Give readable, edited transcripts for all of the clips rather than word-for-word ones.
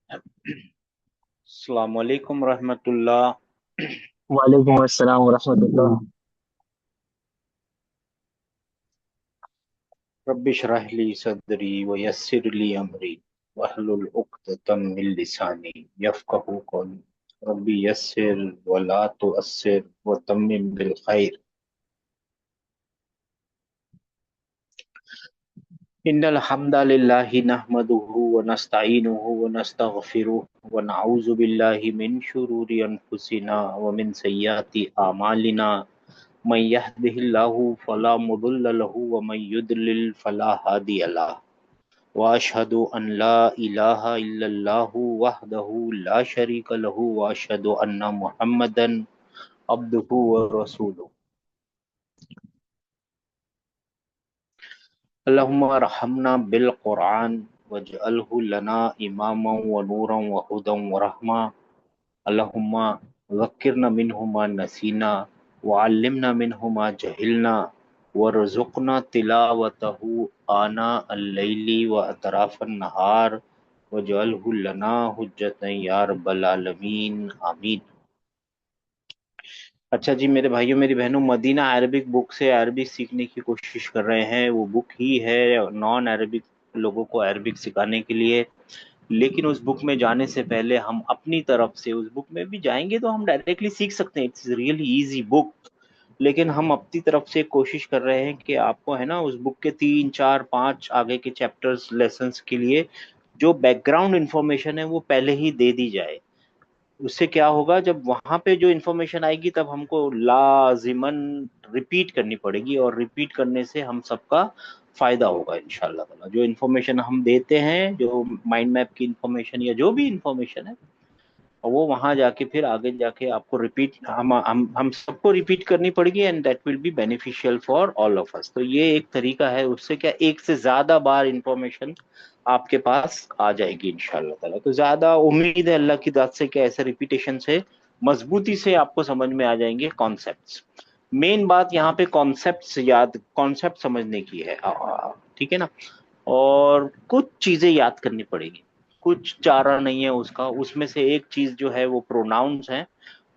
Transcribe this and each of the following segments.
अस्सलाम वालेकुम रहमतुल्लाह। वालेकुम अस्सलाम वरहमतुल्लाह। रब्बि इश्रह ली सदरी व यस्सिर ली अमरी वहलुल उक़दतम मिन लिसानी यफ़क़हू क़ौली। रब्बी यस्सिर व ला तुअस्सिर व तम्मिम बिल खैर। इन्नल हम्दलिल्लाहि नहमदुहु व नस्तईनुहु व नस्तगफिरुहु व नऊज़ु बिल्लाहि मिन शुरूरि अनफुसिना व मिन सय्यिआति अमालिना। मन यहदिहिल्लाहु फला मुदिल्ल लहु व मन युद्लिल फला हादिय लहु। व अशहदु अन ला इलाहा इल्लल्लाहु वहदहु ला शरीका लहु व अशहदु अन्ना मुहम्मदन अब्दुहु व रसूलुहु। अल्लाहुम्मा रहमना बिल कुरआन वजअलहु लना इमामन व नूरन व हुदन व रहमा। अल्लाहुम्मा ज़क्किरना मिन्हु मा नसीना व अल्लिमना मिन्हु मा जहिलना वरज़ुक़ना तिलावतहु आना अल-लैली व अतराफ़न नहार वजअलहु लना हुज्जतन या रब्बल आलमीन आमीन। अच्छा जी, मेरे भाइयों मेरी बहनों, मदीना अरबिक बुक से अरबिक सीखने की कोशिश कर रहे हैं। वो बुक ही है नॉन अरबिक लोगों को अरबिक सिखाने के लिए। लेकिन उस बुक में जाने से पहले हम अपनी तरफ से उस बुक में भी जाएंगे तो हम डायरेक्टली सीख सकते हैं। It's really easy book. लेकिन हम अपनी तरफ से कोशिश कर रहे हैं कि आपको है ना उस बुक के 3 4 5 आगे के चैप्टर्स लेसन्स के लिए जो बैकग्राउंड इंफॉर्मेशन है वो पहले ही दे दी जाए। उससे क्या होगा, जब वहां पे जो इन्फॉर्मेशन आएगी तब हमको लाजिमन रिपीट करनी पड़ेगी और रिपीट करने से हम सबका फायदा होगा इंशाल्लाह ताला। जो इन्फॉर्मेशन हम देते हैं, जो माइंड मैप की इन्फॉर्मेशन या जो भी इन्फॉर्मेशन है, और वो वहां जाके फिर आगे जाके आपको रिपीट हम सबको रिपीट करनी पड़ेगी and that will be beneficial for all of us. तो ये एक तरीका है, उससे क्या एक से ज्यादा बार इंफॉर्मेशन आपके पास आ जाएगी इंशाल्लाह ताला। तो ज्यादा उम्मीद है अल्लाह की दात से कि ऐसे रिपीटेशन से मजबूती से आपको समझ में आ जाएंगे कॉन्सेप्ट्स। मेन बात यहाँ पे कॉन्सेप्ट्स याद, कॉन्सेप्ट समझने की है। ठीक है ना। और कुछ चीजें याद करनी पड़ेगी, कुछ चारा नहीं है उसका। उसमें से एक चीज जो है वो प्रोनाउंस है,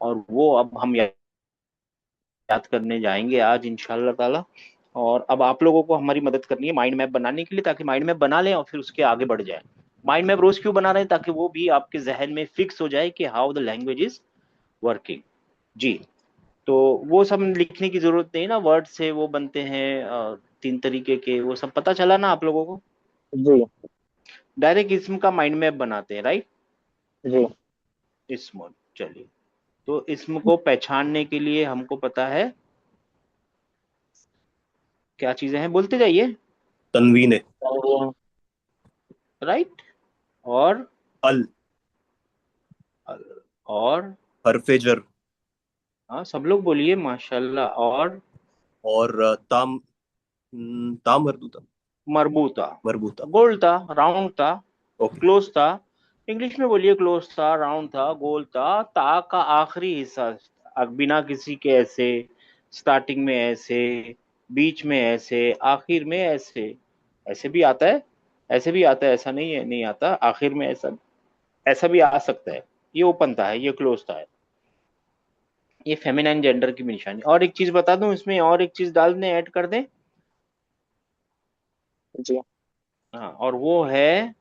और वो अब हम याद करने जाएंगे आज इंशाल्लाह ताला। और अब आप लोगों को हमारी मदद करनी है माइंड मैप बनाने के लिए, ताकि माइंड मैप बना लें और फिर उसके आगे बढ़ जाए। माइंड मैप रोज क्यों बना रहे हैं? ताकि वो भी आपके जहन में फिक्स हो जाए कि how the language is working. जी। तो वो सब लिखने की जरूरत नहीं ना, वर्ड से वो बनते हैं 3 तरीके के, वो सब पता चला ना आप लोगों को। जी। डायरेक्ट इसम का माइंड मैप बनाते हैं, राइट। जी। इसम, चलिए। तो इसम को पहचानने के लिए हमको पता है क्या चीजें हैं, बोलते जाइए। तनवीन है। और राइट। और अल। और हरफे जर। हाँ, सब लोग बोलिए माशाल्लाह। और और ताम। ताम मरबूता। मरबूता। मरबूता। गोल था, राउंड था, ओके। क्लोज था। इंग्लिश में बोलिए, क्लोज था, राउंड था, गोल था। ता का आखिरी हिस्सा बिना किसी के ऐसे, स्टार्टिंग में ऐसे, बीच में ऐसे, आखिर में ऐसे। ऐसे भी आता है, ऐसे भी आता है, ऐसा नहीं है नहीं आता। आखिर में ऐसा, ऐसा भी आ सकता है। ये ओपन था है, ये क्लोज था है। ये फेमिनाइन जेंडर की भी निशानी। और एक चीज बता दूं इसमें, और एक चीज डाल दें, ऐड कर दें। जी। हाँ, और वो है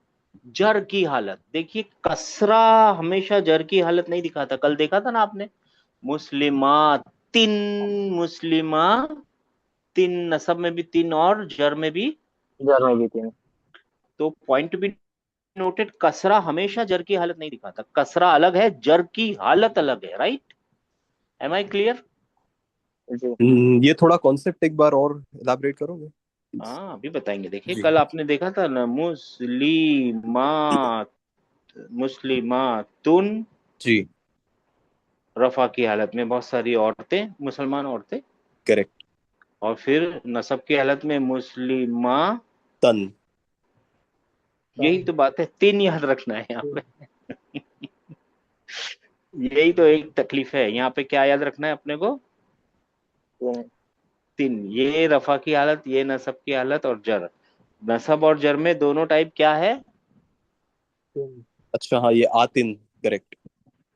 जर की हालत। देखिए, कसरा हमेशा जर की हालत नहीं दिखाता। कल देखा था ना आपने, मुस्लिमातिन, मुस्लिमा तिन, नसब में भी तीन और जर में भी। जर में भी तीन। तो पॉइंट बी नोटेड, कसरा हमेशा जर की हालत नहीं दिखाता। कसरा अलग है, जर की हालत अलग है। राइट। Am I clear? जी। ये थोड़ा कॉन्सेप्ट एक बार और इलाबरेट करोगे प्लीज? हाँ, अभी बताएंगे। देखिए, जी। कल आपने देखा था ना, मुस्लिमात, मुस्लिमातुन, जी। रफा की हालत में बहुत सारी औरतें, मुसलमान औरतें। करेक्ट। और फिर नसब की हालत में मुस्लिमा। तन। यही तो बात है, तीन याद रखना है यहाँ पे। यही तो एक तकलीफ है यहाँ पे। क्या याद रखना है अपने को? तीन। तीन। ये रफा की हालत, ये नसब की हालत, और जर। नसब और जर में दोनों टाइप क्या है? तीन। अच्छा हाँ, ये आतिन, करेक्ट,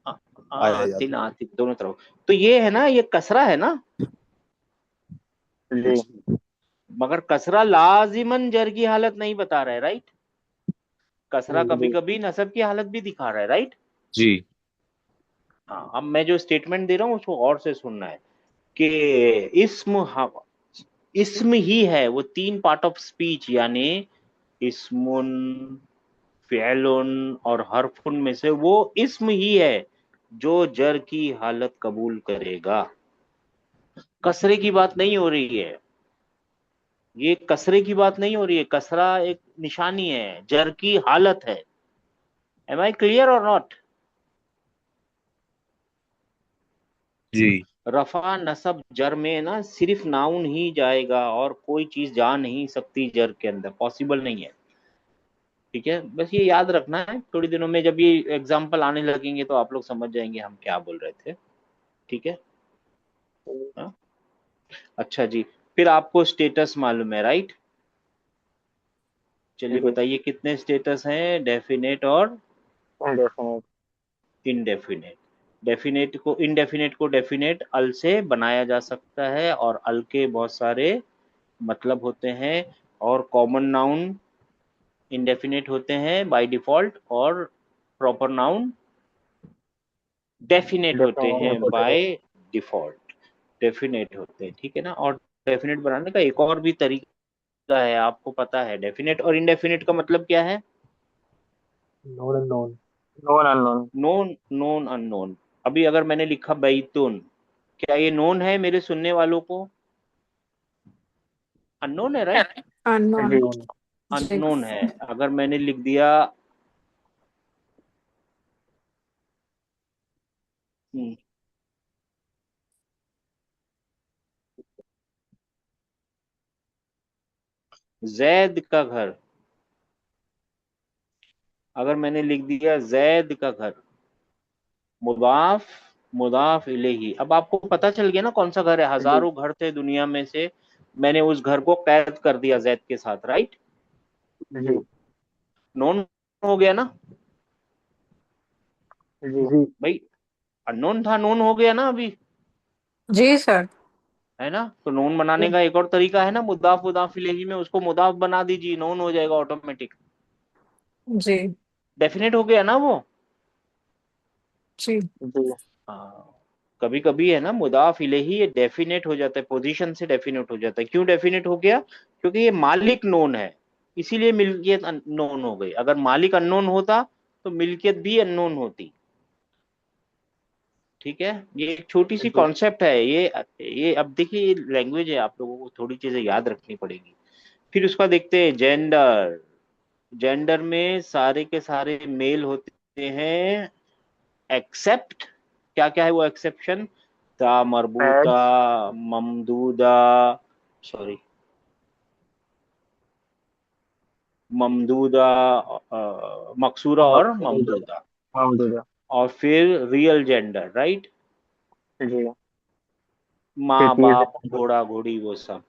हाँ आया हाँ, याद। तीन आती दोनों तरफ। तो ये है ना, ये कसरा है ना, जी मगर कसरा लाजिमन जर की हालत नहीं बता रहा है, राइट। कसरा कभी जी कभी नसब की हालत भी दिखा रहा है, राइट। जी हाँ, अब मैं जो स्टेटमेंट दे रहा हूँ उसको और से सुनना है कि इस्म इस्म ही है वो तीन पार्ट ऑफ स्पीच, यानी इस्मुन, फ़िअलुन और हरफुन में से वो इस्म ही है जो जर की हालत कबूल करेगा। कसरे की बात नहीं हो रही है, ये कसरे की बात नहीं हो रही है। कसरा एक निशानी है, जर की हालत है। एम आई क्लियर और नॉट। जी रफा नसब जर में ना सिर्फ नाउन ही जाएगा और कोई चीज जा नहीं सकती जर के अंदर, पॉसिबल नहीं है। ठीक है, बस ये याद रखना है। थोड़ी दिनों में जब ये एग्जाम्पल आने लगेंगे तो आप लोग समझ जाएंगे हम क्या बोल रहे थे। ठीक है। हाँ? अच्छा जी, फिर आपको स्टेटस मालूम है, राइट। चलिए जी बताइए कितने स्टेटस हैं, डेफिनेट और इंडेफिनिट। इनडेफिनेट। इनडेफिनेट को डेफिनेट अल से बनाया जा सकता है और अल के बहुत सारे मतलब होते हैं, और कॉमन नाउन इनडेफिनेट होते हैं बाय डिफॉल्ट, और प्रॉपर नाउन डेफिनेट होते हैं डेफिनेट। By default. डेफिनेट होते हैं, ठीक है ना। और डेफिनेट बनाने का एक और भी तरीका है, आपको पता है डेफिनेट और इनडेफिनेट का मतलब क्या है। Known unknown. Known unknown. Known, known unknown. अभी अगर मैंने लिखा बैतुन, क्या ये नोन है मेरे सुनने वालों को, अननोन है, राइट। जी अननोन। जी। अननोन है। अगर मैंने लिख दिया जैद का घर, अगर मैंने लिख दिया जैद का घर, मुदाफ मुदाफ इलेही, अब आपको पता चल गया ना कौन सा घर है। जी हजारों घर थे दुनिया में से, मैंने उस घर को कैद कर दिया जैद के साथ, राइट। जी नोन हो गया ना जी भाई, अननोन था, नोन हो गया ना अभी, जी सर। है ना। तो नोन बनाने का एक और तरीका है ना, मुदाफ मुदाफ इलेही में उसको मुदाफ बना दीजिए, नोन हो जाएगा ऑटोमेटिक। जी डेफिनेट हो गया ना वो। जी जी हाँ, कभी कभी है ना मुदाफ इलेही ये डेफिनेट हो जाता है, पोजीशन से डेफिनेट हो जाता है। क्यों डेफिनेट हो गया, क्योंकि ये मालिक नोन है, इसीलिए मिल्कियत नोन हो गई। अगर मालिक अननोन होता तो मिल्कियत भी अननोन होती। ठीक है, ये एक छोटी सी जी कॉन्सेप्ट है ये अब देखिए, ये लैंग्वेज है, आप लोगों को थोड़ी चीजें याद रखनी पड़ेगी। फिर उसका देखते हैं जेंडर। जेंडर में सारे के सारे मेल होते हैं, एक्सेप्ट, क्या क्या है वो एक्सेप्शन, ता एड। मरबूता, ममदूदा, सॉरी, ममदूदा, मकसूरा और ममदूदा। ममदूदा। और फिर रियल जेंडर, राइट। जी माँ सिटीज। बाप घोड़ा घोड़ी वो सब,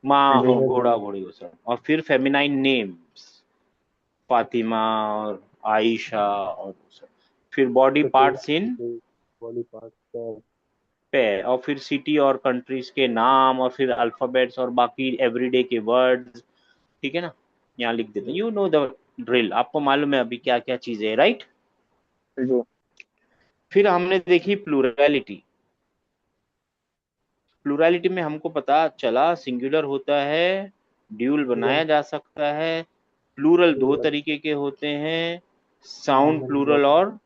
माँ जी घोड़ा घोड़ी वो सब। और फिर फेमिनाइन नेम्स, फातिमा और आयशा और वो सब। फिर body parts in body part. पे, और फिर सिटी और कंट्रीज के नाम, और फिर अल्फाबेट्स और बाकी एवरीडे के वर्ड्स। ठीक है ना, यहाँ लिख देते हैं, यू नो द ड्रिल, आपको मालूम है अभी क्या क्या चीजें है, राइट। जी फिर हमने देखी प्लूरैलिटी। प्लूरैलिटी में हमको पता चला सिंगुलर होता है, ड्यूल बनाया जा सकता है, प्लूरल दो तरीके के होते हैं, साउंड प्लूरल और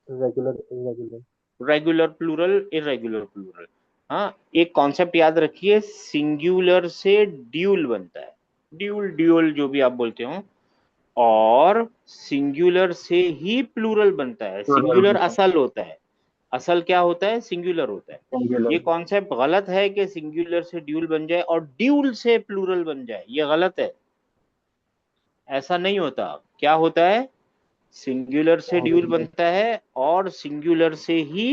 regular irregular. Regular plural, irregular plural. हाँ, एक कॉन्सेप्ट याद रखिए, सिंगुलर से ड्यूल बनता है, ड्यूल ड्यूल जो भी आप बोलते हो, और सिंगुलर से ही प्लूरल बनता है। प्लूरल सिंगुलर बनता है। असल होता है, असल क्या होता है, सिंगुलर होता है। सिंगुलर। ये कॉन्सेप्ट गलत है कि सिंगुलर से ड्यूल बन जाए और ड्यूल से प्लूरल बन जाए, ये गलत है। ऐसा नहीं होता। क्या होता है, सिंगुलर से ड्यूल बनता है और सिंगुलर से ही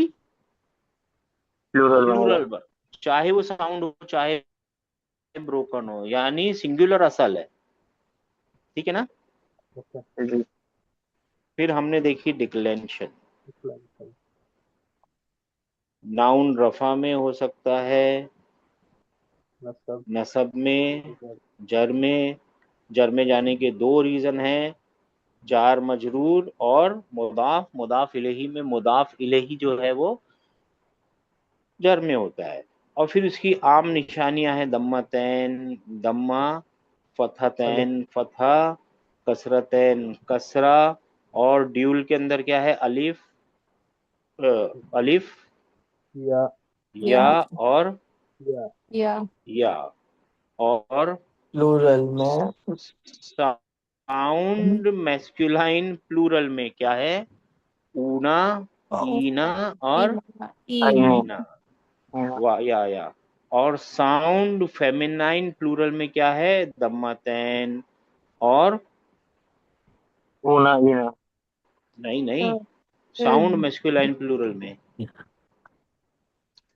प्लूरल बनेगा। प्लूरल बन, चाहे वो साउंड हो चाहे ब्रोकन हो, यानी सिंगुलर असल है। ठीक है ना। ओके जी। फिर हमने देखी डिक्लेंशन। डिक्लेरेशन। नाउन रफा में हो सकता है, नसब। नसब में, जर। जर में। जर में जाने के दो रीजन हैं, जार मजरूर और मुदाफ। मुदाफ इलैही में मुदाफ इलैही जो है वो जर में होता है। और फिर उसकी आम निशानियां हैं दम्मतैन दम्मा, अलिफ। फतहतैन फतहा, कसरतैन कसरा। और ड्यूल के अंदर क्या है, अलिफ, अलिफ, या। या या और या। या या। और प्लूरल में साउंड मैस्कुलाइन प्लूरल में क्या है, ऊना, ईना और ईना ईना आईनो। ईना। वाह, या। और साउंड फेमिनाइन प्लूरल में क्या है, दम्मतैन और, ऊना ईना। नहीं नहीं, साउंड मैस्कुलाइन प्लूरल में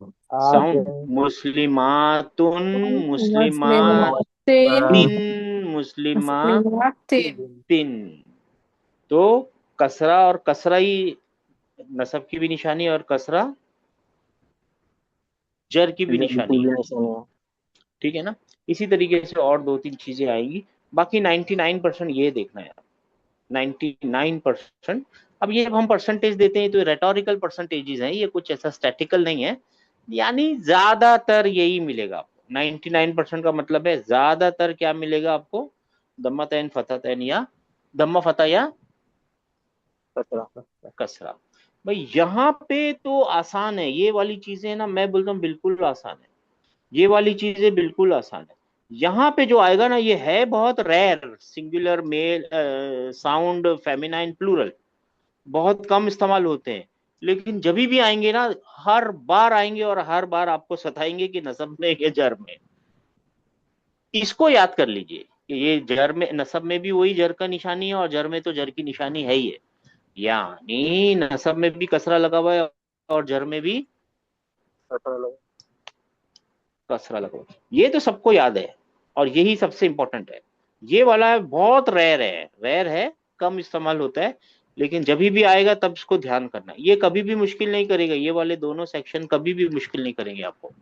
साउंड आतिन। मुस्लिमातुन, मुस्लिमातिन, मुस्लिमातिन मुस्लिमातिन। मुस्लिमातिन तो कसरा, और कसरा ही नसब की भी निशानी और कसरा जर की भी जर निशानी की है। भी निशानी है। ठीक है ना। इसी तरीके से और दो तीन चीजें आएंगी। बाकी 99% ये देखना है, 99%। अब ये जब हम परसेंटेज देते हैं तो रेटोरिकल परसेंटेजेस हैं, ये कुछ ऐसा स्टैटिकल नहीं है। यानी ज्यादातर यही मिलेगा आपको। 99% का मतलब है ज्यादातर क्या मिलेगा आपको, दम्मा तैन फतह तैन या दम्मा फतह या कचरा। कसरा। भाई यहाँ पे तो आसान है, ये वाली चीजें ना मैं बोलता हूँ बिल्कुल आसान है। ये वाली चीजें बिल्कुल आसान है। यहाँ पे जो आएगा ना ये है बहुत rare, singular male sound feminine plural बहुत कम इस्तेमाल होते हैं। लेकिन जब भी आएंगे ना, हर बार आएंगे और हर बार आपको सताएंगे कि नसब में या जर में। इसको याद कर लीजिए कि ये जर में, नसब में भी वही जर का निशानी है और जर में तो जर की निशानी है ही है। यानी नसब में भी कसरा लगा हुआ है और जर में भी कचरा लगा। कसरा लगा हुआ है। ये तो सबको याद है और यही सबसे इंपॉर्टेंट है। ये वाला बहुत रेयर है, रेयर है, कम इस्तेमाल होता है। लेकिन जब भी आएगा तब इसको ध्यान करना है। ये कभी भी मुश्किल नहीं करेगा, ये वाले दोनों सेक्शन कभी भी मुश्किल नहीं करेंगे आपको।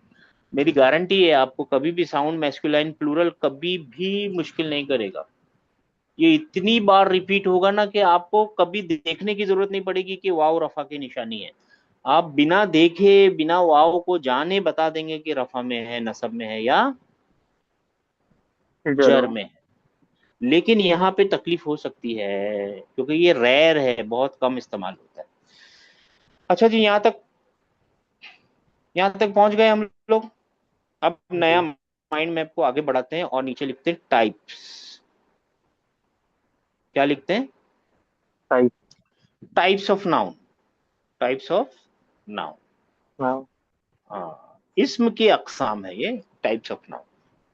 मेरी गारंटी है, आपको कभी भी साउंड मैस्कुलाइन प्लूरल कभी भी मुश्किल नहीं करेगा। ये इतनी बार रिपीट होगा ना कि आपको कभी देखने की जरूरत नहीं पड़ेगी कि वाव रफा की निशानी है। आप बिना देखे बिना वाव को जाने बता देंगे कि रफा में है, नसब में है या जर जर में। में है। लेकिन यहाँ पे तकलीफ हो सकती है क्योंकि ये रेयर है, बहुत कम इस्तेमाल होता है। अच्छा जी, यहाँ तक पहुंच गए हम लोग। अब नया जी। माइंड मैप को आगे बढ़ाते हैं और नीचे लिखते हैं टाइप्स। क्या लिखते हैं, type. Types of noun, types of noun. Noun. हाँ, इसम की अकसाम है ये, टाइप्स ऑफ नाउन।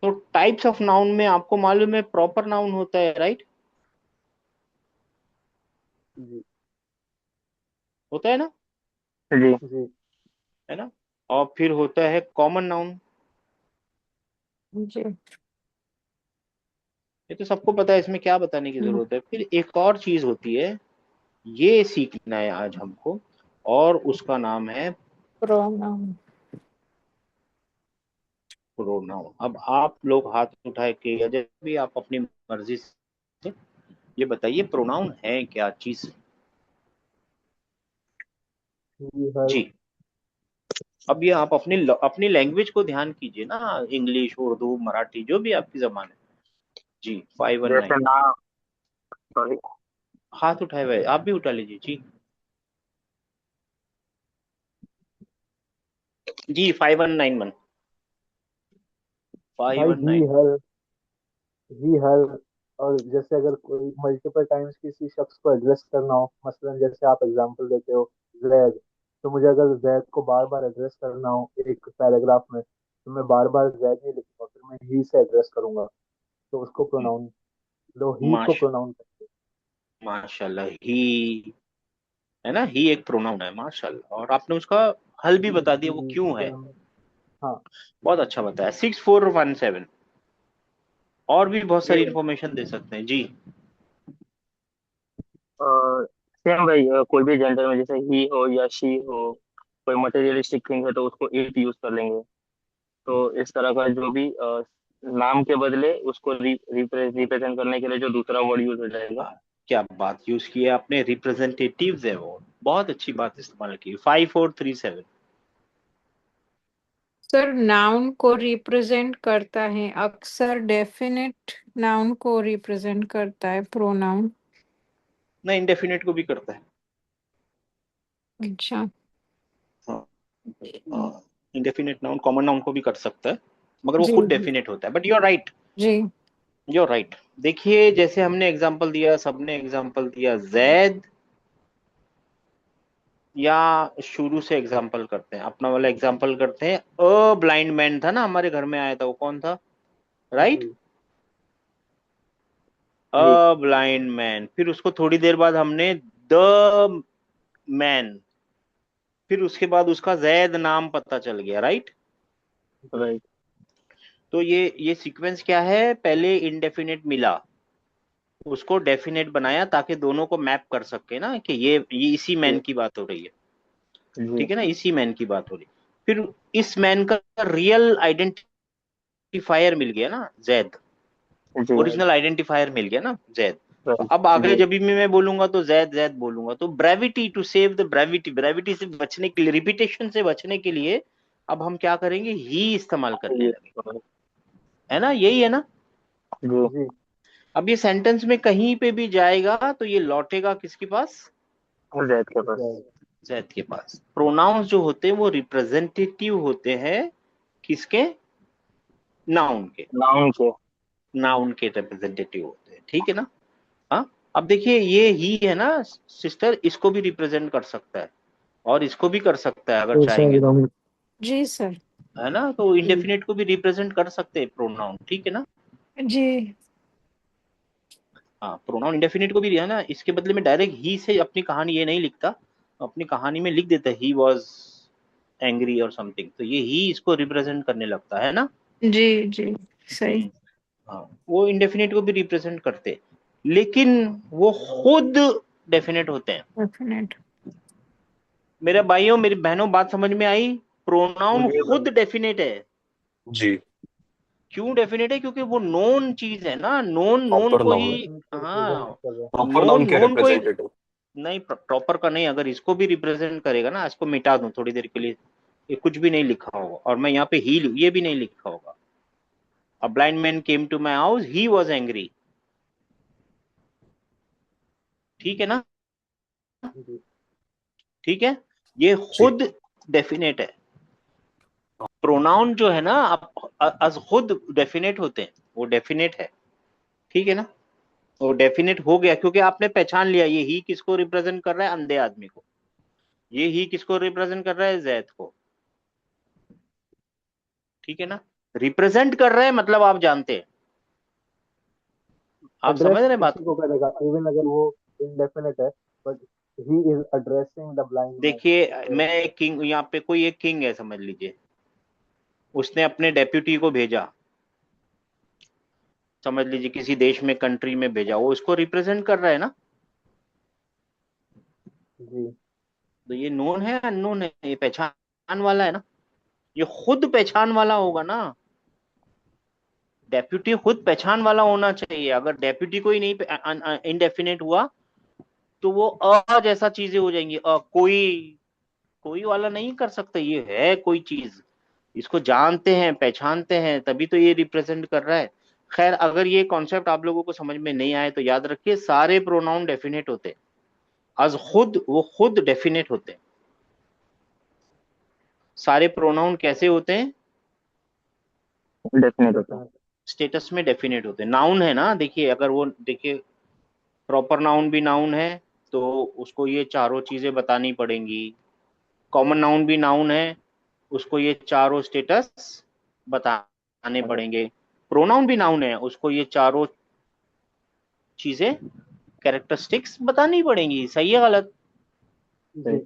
तो टाइप्स ऑफ नाउन में आपको मालूम है प्रॉपर नाउन होता है, राइट, जी। होता है ना, जी। जी। है ना। और फिर होता है कॉमन नाउन। जी ये तो सबको पता है, इसमें क्या बताने की जरूरत है। फिर एक और चीज होती है, ये सीखना है आज हमको, और उसका नाम है प्रोनाउन प्रोनाउन। अब आप लोग हाथ उठाए के या जब भी आप अपनी मर्जी से ये बताइए प्रोनाउन है क्या चीज। ही हर। जी, अब ये आप अपनी लैंग्वेज को ध्यान कीजिए ना, इंग्लिश, उर्दू, मराठी, जो भी आपकी जबान है। जी, 519। जैसे ना। सॉरी। हाथ उठाए हुए आप भी उठा लीजिए जी। जी, 5191, फाइव भाई वन ही नाइन हर। ही हर। और जैसे अगर कोई मल्टीपल टाइम्स किसी शख्स को एड्रेस करना हो, मसलन जैसे आप एग्जांपल देते हो जैद, तो मुझे अगर जैद को बार बार एड्रेस करना हो एक पैराग्राफ में, तो मैं बार बार जैद नहीं लिखूंगा, फिर मैं ही से एड्रेस करूंगा। तो उसको प्रोनाउन, लो ही को माश प्रोनाउन करते माशाल्लाह, ही, है ना, ही एक प्रोनाउन है माशाल्लाह। और आपने उसका हल भी बता दिया, वो हैं। क्यों है। ही। हाँ। बहुत अच्छा बताया। 6417, और भी बहुत सारी ये इंफॉर्मेशन दे सकते हैं जी। सेम भाई, कोई भी जेंडर में जैसे ही हो या शी हो, कोई मटेरियलिस्टिक थिंग है तो उसको इट यूज कर लेंगे। तो इस तरह का जो भी नाम के बदले उसको रिप्रेजेंट करने के लिए जो दूसरा वर्ड यूज हो जाएगा। क्या बात यूज की है आपने, रिप्रेजेंटेटिव्स है वो, बहुत अच्छी बात इस्तेमाल की। 5437। सर नाउन को रिप्रेजेंट करता है, अक्सर डेफिनेट नाउन को रिप्रेजेंट करता है प्रोनाउन। ना इंडेफिनेट को भी करता है। अच्छा। इंडेफिनेट नाउन कॉमन नाउन को भी कर सकता है, मगर वो जी खुद जी डेफिनेट होता है। बट यू आर राइट, जी यू आर राइट। देखिए जैसे हमने एग्जांपल दिया, सबने एग्जांपल दिया जैद, या शुरू से एग्जांपल करते हैं, अपना वाला एग्जांपल करते हैं। अ ब्लाइंड मैन था ना हमारे घर में आया था, वो कौन था? राइट, जी जी अ ब्लाइंड मैन। फिर उसको थोड़ी देर बाद हमने द मैन, फिर उसके बाद उसका जैद नाम पता चल गया। Right, right. तो ये सीक्वेंस क्या है, पहले इंडेफिनेट मिला, उसको डेफिनेट बनाया ताकि दोनों को मैप कर सके ना, कि ये इसी मैन जी की बात हो रही है। जी ठीक है ना, इसी मैन की बात हो रही है। फिर इस मैन का रियल आइडेंटिफायर मिल गया ना, जैद। जी भाई। ओरिजिनल आइडेंटिफायर मिल गया ना, जैद। तो राइट। अब आगे जी जब भी मैं बोलूंगा तो जैद जैद बोलूंगा। तो brevity, to save the brevity, brevity से बचने के लिए, रिपीटेशन से बचने के लिए अब हम क्या करेंगे, ही इस्तेमाल करने ये लगे। है ना, यही है ना। जी जी अब ये सेंटेंस में कहीं पे भी जाएगा तो ये लौटेगा किसके पास? जैद के पास। जैद। जैद के पास। प्रोनाउंस जो होते हैं वो रिप्रेजेंटेटिव होते हैं किसके? नाउन के। नाउन के। नाउन के रिप्रेजेंटेटिव होते हैं, ठीक है ना। हाँ, अब देखिए ये ही है ना सिस्टर, इसको भी रिप्रेजेंट कर सकता है और इसको भी कर सकता है अगर तो सर चाहेंगे तो। एकदम। जी सर। है ना, तो जी इंडेफिनेट को भी रिप्रेजेंट कर सकते हैं प्रोनाउन, ठीक है ना। जी हाँ, प्रोनाउन इंडेफिनिट को भी है ना, इसके बदले में डायरेक्ट ही से अपनी कहानी ये नहीं लिखता, अपनी कहानी में लिख देता है ही वॉज एंग्री और समथिंग, तो ये ही इसको रिप्रेजेंट करने लगता है ना। जी जी सही। हम्म, हाँ, वो इंडेफिनिट को भी रिप्रेजेंट करते हैं, लेकिन वो खुद डेफिनेट होते हैं। डेफिनेट। मेरे भाइयों मेरी बहनों, बात समझ में आई? प्रोनाउन जी खुद भाई। डेफिनेट है। जी। क्यों डेफिनेट है? क्योंकि वो नोन चीज है ना, नोन नोन प्रॉपर को ही। नाउन है। डेफिनेट को रिप्रेजेंट हाँ, कर रहा है। प्रॉपर नोन नाउन के नोन को ही। रिप्रेजेंटेटिव। नहीं, प्रॉपर का नहीं, अगर इसको भी रिप्रेजेंट करेगा ना, इसको मिटा दूं थोड़ी देर के लिए, ये कुछ भी नहीं लिखा होगा और मैं यहाँ पे ही ये भी नहीं लिखा होगा। A blind man came to my house, he was angry. ठीक है ना, जी ठीक है, ये जी। खुद डेफिनेट है। प्रोनाउन जो है ना, आप खुद डेफिनेट होते हैं, वो डेफिनेट है। ठीक है ना, वो डेफिनेट हो गया क्योंकि आपने पहचान लिया ये ही किसको रिप्रेजेंट कर रहा है, अंधे आदमी को। ये ही किसको रिप्रेजेंट कर रहा है, जैद को। ठीक है ना, रिप्रेजेंट कर रहा है मतलब आप जानते हैं, आप समझ एड्रेस रहे हैं बात उसी को को। करेगा इवन अगर वो इनडेफिनेट है, but he is addressing the blind man. देखिए मैं एक किंग, यहाँ पे कोई एक किंग है समझ लीजिए, उसने अपने डेप्यूटी को भेजा, समझ लीजिए किसी देश में, कंट्री में भेजा, वो उसको रिप्रेजेंट कर रहा है ना। जी तो ये नोन है अननोन है, ये पहचान वाला है ना, ये खुद पहचान वाला होगा ना। डेप्यूटी खुद पहचान वाला होना चाहिए। अगर डेप्यूटी को ही नहीं इनडेफिनेट हुआ तो वो अ जैसा चीजें हो जाएंगी। कोई, कोई वाला नहीं कर सकता, ये है कोई चीज, इसको जानते हैं पहचानते हैं तभी तो ये रिप्रेजेंट कर रहा है। खैर, अगर ये कॉन्सेप्ट आप लोगों को समझ में नहीं आए तो याद रखिए, सारे प्रोनाउन डेफिनेट होते हैं, अज खुद, वो खुद डेफिनेट होते हैं। सारे प्रोनाउन कैसे होते हैं? डेफिनेट होता है। डेफिनेट। स्टेटस में डेफिनेट होते हैं। नाउन है ना, देखिए अगर वो, देखिए प्रॉपर नाउन भी नाउन है तो उसको ये चारों चीजें बतानी पड़ेंगी। कॉमन नाउन भी नाउन है, उसको ये चारों स्टेटस बताने पड़ेंगे। प्रोनाउन भी नाउन है, उसको ये चारों चीजें, कैरेक्टरिस्टिक्स बतानी पड़ेंगी। सही है गलत? जी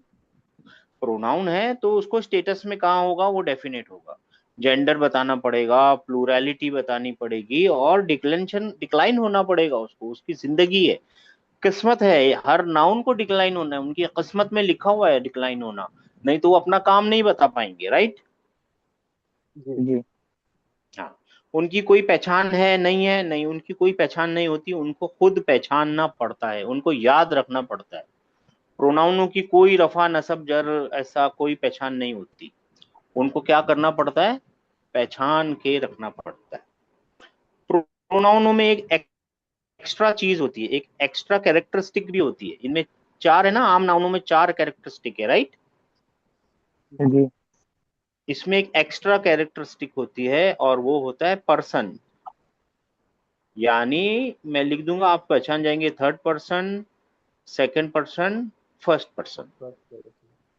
प्रोनाउन है तो उसको स्टेटस में कहाँ होगा, वो डेफिनेट होगा। जेंडर बताना पड़ेगा, प्लूरैलिटी बतानी पड़ेगी और डिक्लेंशन, डिक्लाइन होना पड़ेगा उसको, उसकी जिंदगी है। किस्मत है, हर नाउन को डिक्लाइन होना है, उनकी किस्मत में लिखा हुआ है डिक्लाइन होना, नहीं तो वो अपना काम नहीं बता पाएंगे, राइट। जी जी हाँ, उनकी कोई पहचान है नहीं है, नहीं उनकी कोई पहचान नहीं होती, उनको खुद पहचानना पड़ता है, उनको याद रखना पड़ता है। प्रोनाउनों की कोई रफा नसब जर ऐसा कोई पहचान नहीं होती, उनको क्या करना पड़ता है, पहचान के रखना पड़ता है। प्रोनाउनों में एक एक्स्ट्रा चीज होती है, एक एक्स्ट्रा कैरेक्टरिस्टिक भी होती है। इनमें चार है ना, आम नाउनों में चार कैरेक्टरिस्टिक है, राइट। जी इसमें एक एक्स्ट्रा कैरेक्टरिस्टिक होती है और वो होता है पर्सन। यानी मैं लिख दूंगा, आप पहचान जाएंगे, third person, second person, first person.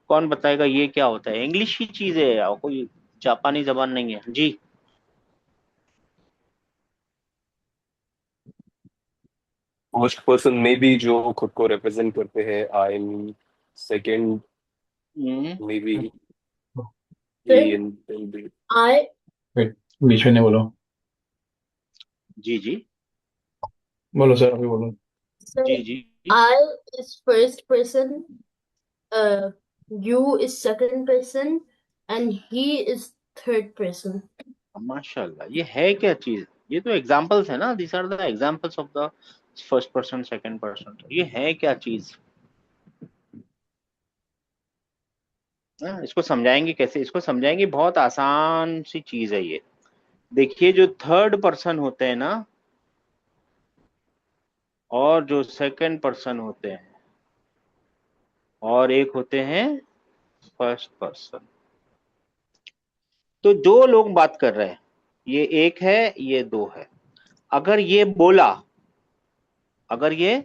कौन बताएगा ये क्या होता है? इंग्लिश की चीज है या कोई जापानी जबान नहीं है जी। फर्स्ट पर्सन में भी जो खुद को रिप्रेजेंट करते हैं, आई एम, सेकंड में भी he फिर and then they. I wait, बीच में नहीं बोलो। जी जी बोलो सर, अभी बोलो। sir, ji ji. I is first person, uh, you is second person, and he is third person. माशाल्लाह, ये है क्या चीज? ये तो एग्जांपल्स है ना, this are the examples of the first person second person. ये है क्या चीज? इसको समझाएंगे कैसे? इसको समझाएंगे, बहुत आसान सी चीज है ये। देखिए, जो थर्ड पर्सन होते हैं ना, और जो सेकंड पर्सन होते हैं, और एक होते हैं फर्स्ट पर्सन। तो दो लोग बात कर रहे हैं, ये एक है, ये दो है। अगर ये बोला, अगर ये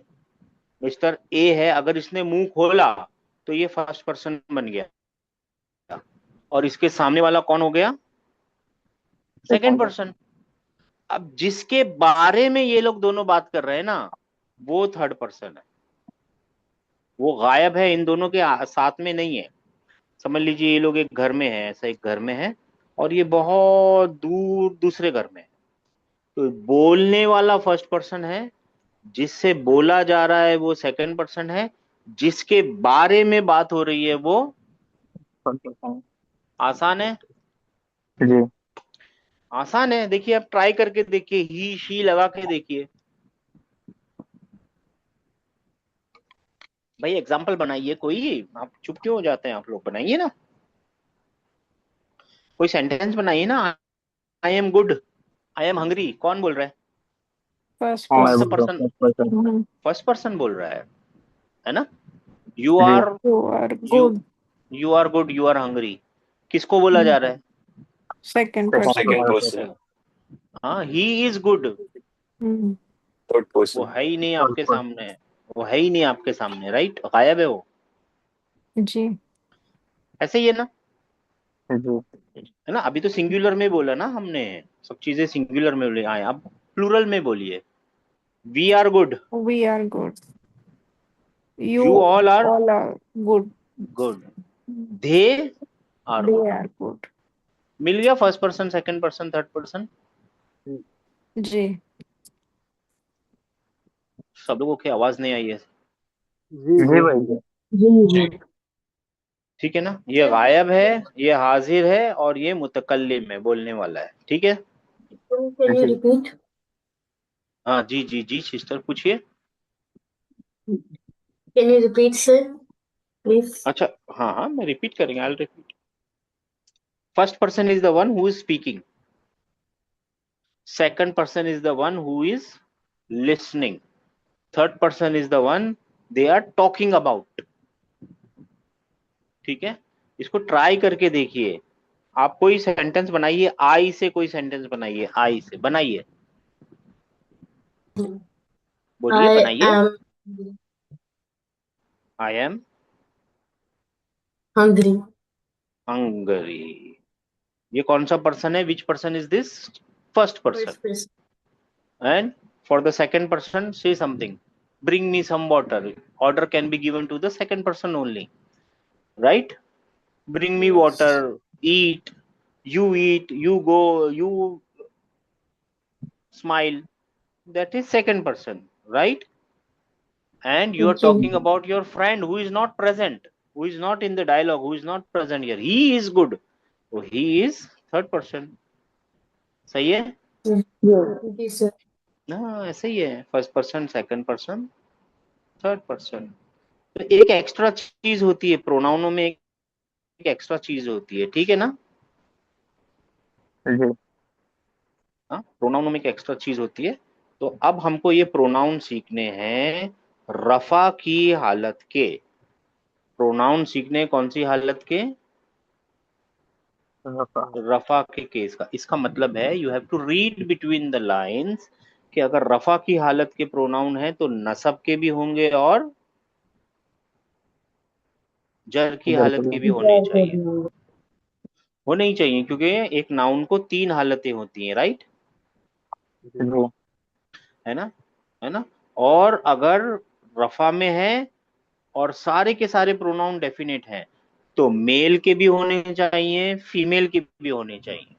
मिस्टर ए है, अगर इसने मुंह खोला तो ये फर्स्ट पर्सन बन गया, और इसके सामने वाला कौन हो गया? Second person. अब जिसके बारे में ये लोग दोनों बात कर रहे हैं ना, वो थर्ड पर्सन है, वो गायब है, इन दोनों के साथ में नहीं है। समझ लीजिए ये लोग एक घर में है, ऐसा एक घर में है, और ये बहुत दूर दूसरे घर में है। तो बोलने वाला फर्स्ट पर्सन है, जिससे बोला जा रहा है वो सेकंड पर्सन है, जिसके बारे में बात हो रही है वो। आसान है, जी आसान है। देखिए, आप ट्राई करके देखिए, ही शी लगा के देखिए। भाई एग्जाम्पल बनाइए कोई, आप चुप क्यों हो जाते हैं? आप लोग बनाइए ना, कोई सेंटेंस बनाइए ना। I am good, I am hungry, कौन बोल रहा है? फर्स्ट हाँ मैं कौन सा बोल रहा पर्सन? हूँ first person। Person. First person बोल रहा है ना। यू जी are, you are you good, you are good, you are hungry, किसको बोला जा रहा है? सेकंड second पर्सन। Second person। person. हाँ, ही इज गुड। Third वो person. है ही नहीं Third आपके person। सामने, वो है ही नहीं आपके सामने, राइट, गायब है वो। जी ऐसे ही है ना, जी है ना। अभी तो सिंगुलर में बोला ना हमने, सब चीजें सिंगुलर में बोली। आए अब प्लूरल में बोलिए। We are good, we are good, you you all are all are good, good, they are they good. Are good. मिल गया first person, second person, third person. जी सब लोगों की आवाज नहीं आई है, जी जी जी भाई जी जी ठीक है ना। ये गायब है, ये हाजिर है, और ये मुतकल्लिम है, बोलने वाला है, ठीक है। Can you repeat? हाँ जी जी जी, सिस्टर पूछिए। Can you repeat, sir? Please. अच्छा, हाँ हाँ, मैं रिपीट करेंगे, I repeat. First person is the one who is speaking, second person is the one who is listening, third person is the one they are talking about, ठीक है। इसको try करके देखिए। आप कोई सेंटेंस बनाइए, आई से कोई सेंटेंस बनाइए, आई से बनाइए, बोलिए, I बनाइए। am I am hungry. Hungary. ये कौन सा पर्सन है? Which person is this? First person. First person. And for the second person, say something. Bring me some water. Order can be given to the second person only, right? Bring me Yes. water. Eat. You go. You smile. That is second person, right? and you are Okay. talking about your friend who is not present, who is not in the dialogue, who is not present here, he is good, so he is third person. सही है जी sir. ना? ऐसे ही है, first person, second person, third person. तो एक extra चीज होती है प्रोनाउनों में, एक एक्स्ट्रा चीज होती है, ठीक है ना? जी. हाँ, प्रोनाउन में एक एक्स्ट्रा चीज होती है. तो अब हमको ये प्रोनाउन सीखने हैं रफा की हालत के. प्रोनाउन सीखने कौन सी हालत के? रफा. रफा के केस का. इसका मतलब है you have to read between the lines कि अगर रफा की हालत के प्रोनाउन है तो नसब के भी होंगे और जर की इधर हालत कभी. के भी होने चाहिए. होने ही चाहिए क्योंकि एक नाउन को 3 हालतें होती हैं, राइट? जी. है ना? है ना? और अगर रफा में है और सारे के सारे प्रोनाउन डेफिनेट हैं तो मेल के भी होने चाहिए, फीमेल के भी होने चाहिए,